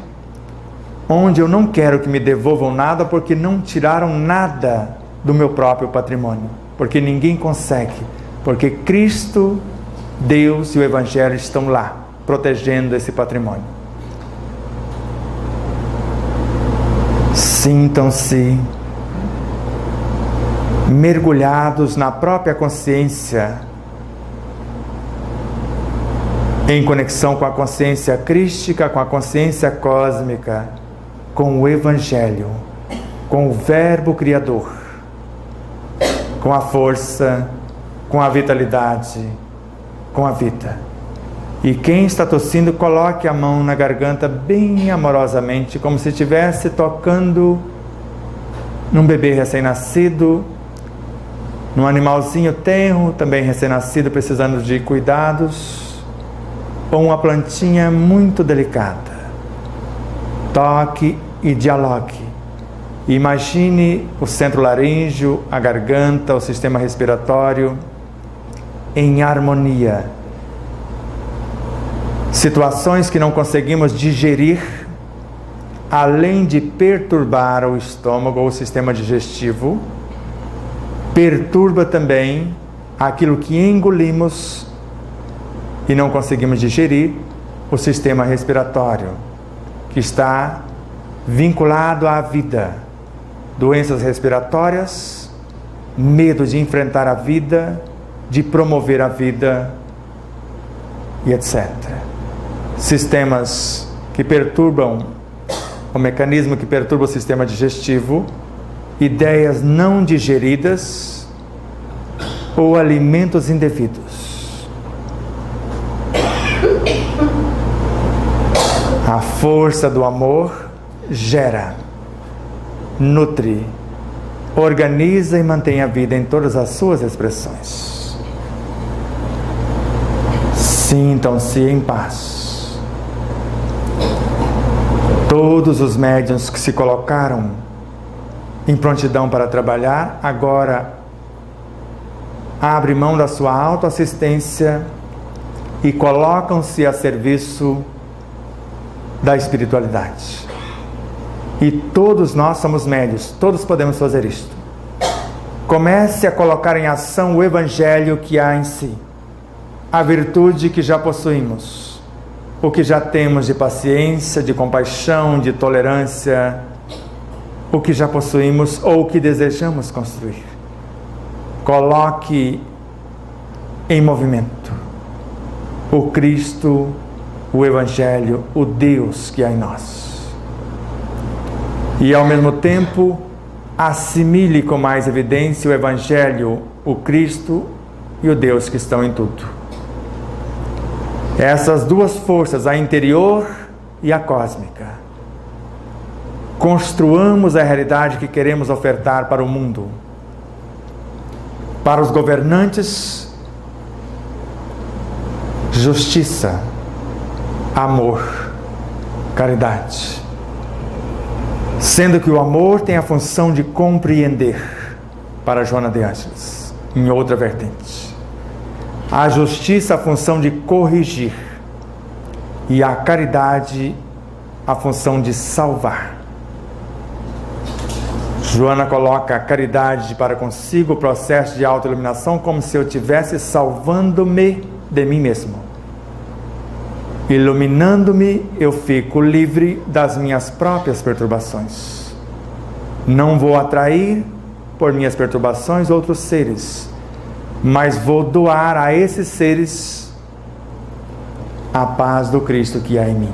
onde eu não quero que me devolvam nada, porque não tiraram nada do meu próprio patrimônio, porque ninguém consegue, porque Cristo, Deus e o Evangelho estão lá, protegendo esse patrimônio. Sintam-se mergulhados na própria consciência, em conexão com a consciência crística, com a consciência cósmica, com o Evangelho, com o Verbo Criador, com a força, com a vitalidade, com a vida. E quem está tossindo, coloque a mão na garganta bem amorosamente, como se estivesse tocando num bebê recém-nascido, num animalzinho tenro, também recém-nascido, precisando de cuidados, ou uma plantinha muito delicada. Toque e dialogue. Imagine o centro laríngeo, a garganta, o sistema respiratório em harmonia. Situações que não conseguimos digerir, além de perturbar o estômago ou o sistema digestivo, perturba também aquilo que engolimos e não conseguimos digerir, o sistema respiratório, que está vinculado à vida. Doenças respiratórias, medo de enfrentar a vida, de promover a vida e etc. Sistemas que perturbam, o mecanismo que perturba o sistema digestivo, ideias não digeridas ou alimentos indevidos. A força do amor gera, nutre, organiza e mantém a vida em todas as suas expressões. Sintam-se em paz. Todos os médiuns que se colocaram em prontidão para trabalhar, agora abrem mão da sua autoassistência e colocam-se a serviço da espiritualidade. E todos nós somos médiuns, todos podemos fazer isto. Comece a colocar em ação o Evangelho que há em si, a virtude que já possuímos, o que já temos de paciência, de compaixão, de tolerância, o que já possuímos ou o que desejamos construir. Coloque em movimento o Cristo, o Evangelho, o Deus que há em nós. E ao mesmo tempo, assimile com mais evidência o Evangelho, o Cristo e o Deus que estão em tudo. Essas duas forças, a interior e a cósmica. Construamos a realidade que queremos ofertar para o mundo. Para os governantes, justiça, amor, caridade. Sendo que o amor tem a função de compreender, para Joana de Ângeles, em outra vertente. A justiça, a função de corrigir. E a caridade, a função de salvar. Joana coloca a caridade para consigo, o processo de autoiluminação, como se eu estivesse salvando-me de mim mesmo. Iluminando-me, eu fico livre das minhas próprias perturbações. Não vou atrair, por minhas perturbações, outros seres, mas vou doar a esses seres a paz do Cristo que há em mim.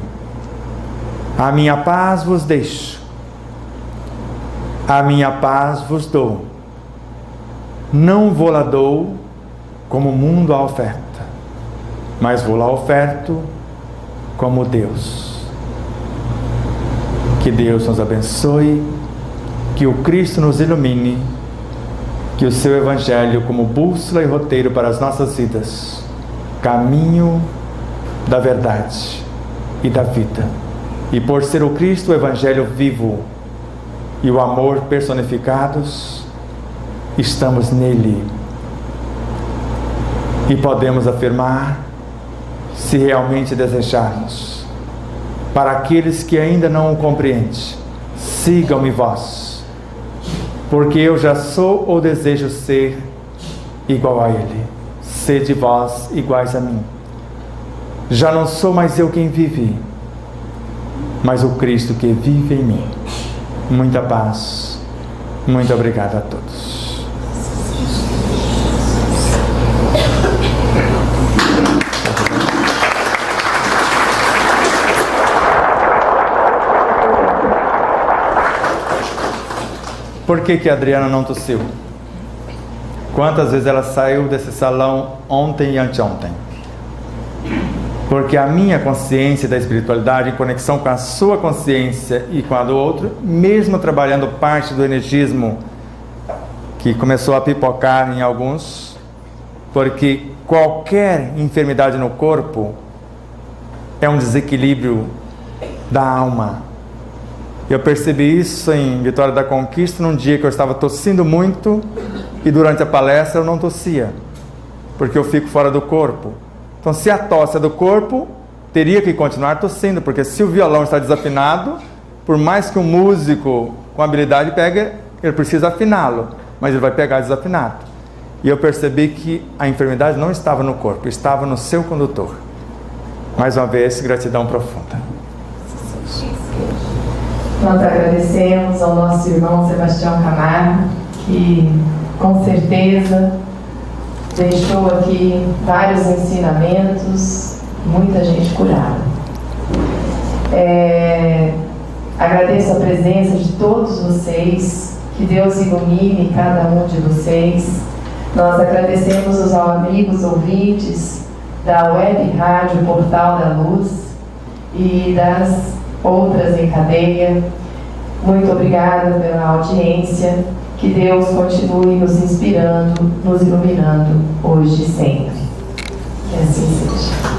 A minha paz vos deixo, a minha paz vos dou. Não vou-la dou como o mundo a oferta, mas vou-la oferto como Deus. Que Deus nos abençoe, que o Cristo nos ilumine, que o seu Evangelho como bússola e roteiro para as nossas vidas, caminho da verdade e da vida. E por ser o Cristo, o Evangelho vivo e o amor personificados, estamos nele. E podemos afirmar, se realmente desejarmos, para aqueles que ainda não o compreendem, sigam-me vós, porque eu já sou ou desejo ser igual a ele. Sede vós iguais a mim. Já não sou mais eu quem vive, mas o Cristo que vive em mim. Muita paz. Muito obrigado a todos. Por que a Adriana não tossiu? quantas vezes ela saiu desse salão ontem e anteontem. Porque a minha consciência da espiritualidade, em conexão com a sua consciência e com a do outro, mesmo trabalhando parte do energismo que começou a pipocar em alguns, porque qualquer enfermidade no corpo é um desequilíbrio da alma. Eu percebi isso em Vitória da Conquista, num dia que eu estava tossindo muito e durante a palestra eu não tossia, porque eu fico fora do corpo. Então, se a tosse é do corpo, teria que continuar tossindo, porque se o violão está desafinado, por mais que um músico com habilidade pegue, ele precisa afiná-lo, mas ele vai pegar desafinado. E eu percebi que a enfermidade não estava no corpo, estava no seu condutor. Mais uma vez, gratidão profunda. Nós agradecemos ao nosso irmão Sebastião Camargo, que com certeza deixou aqui vários ensinamentos, muita gente curada. Agradeço a presença de todos vocês, que Deus ilumine cada um de vocês. Nós agradecemos aos amigos ouvintes da Web Rádio Portal da Luz e das outras em cadeia. Muito obrigada pela audiência. Que Deus continue nos inspirando, nos iluminando hoje e sempre. Que assim seja.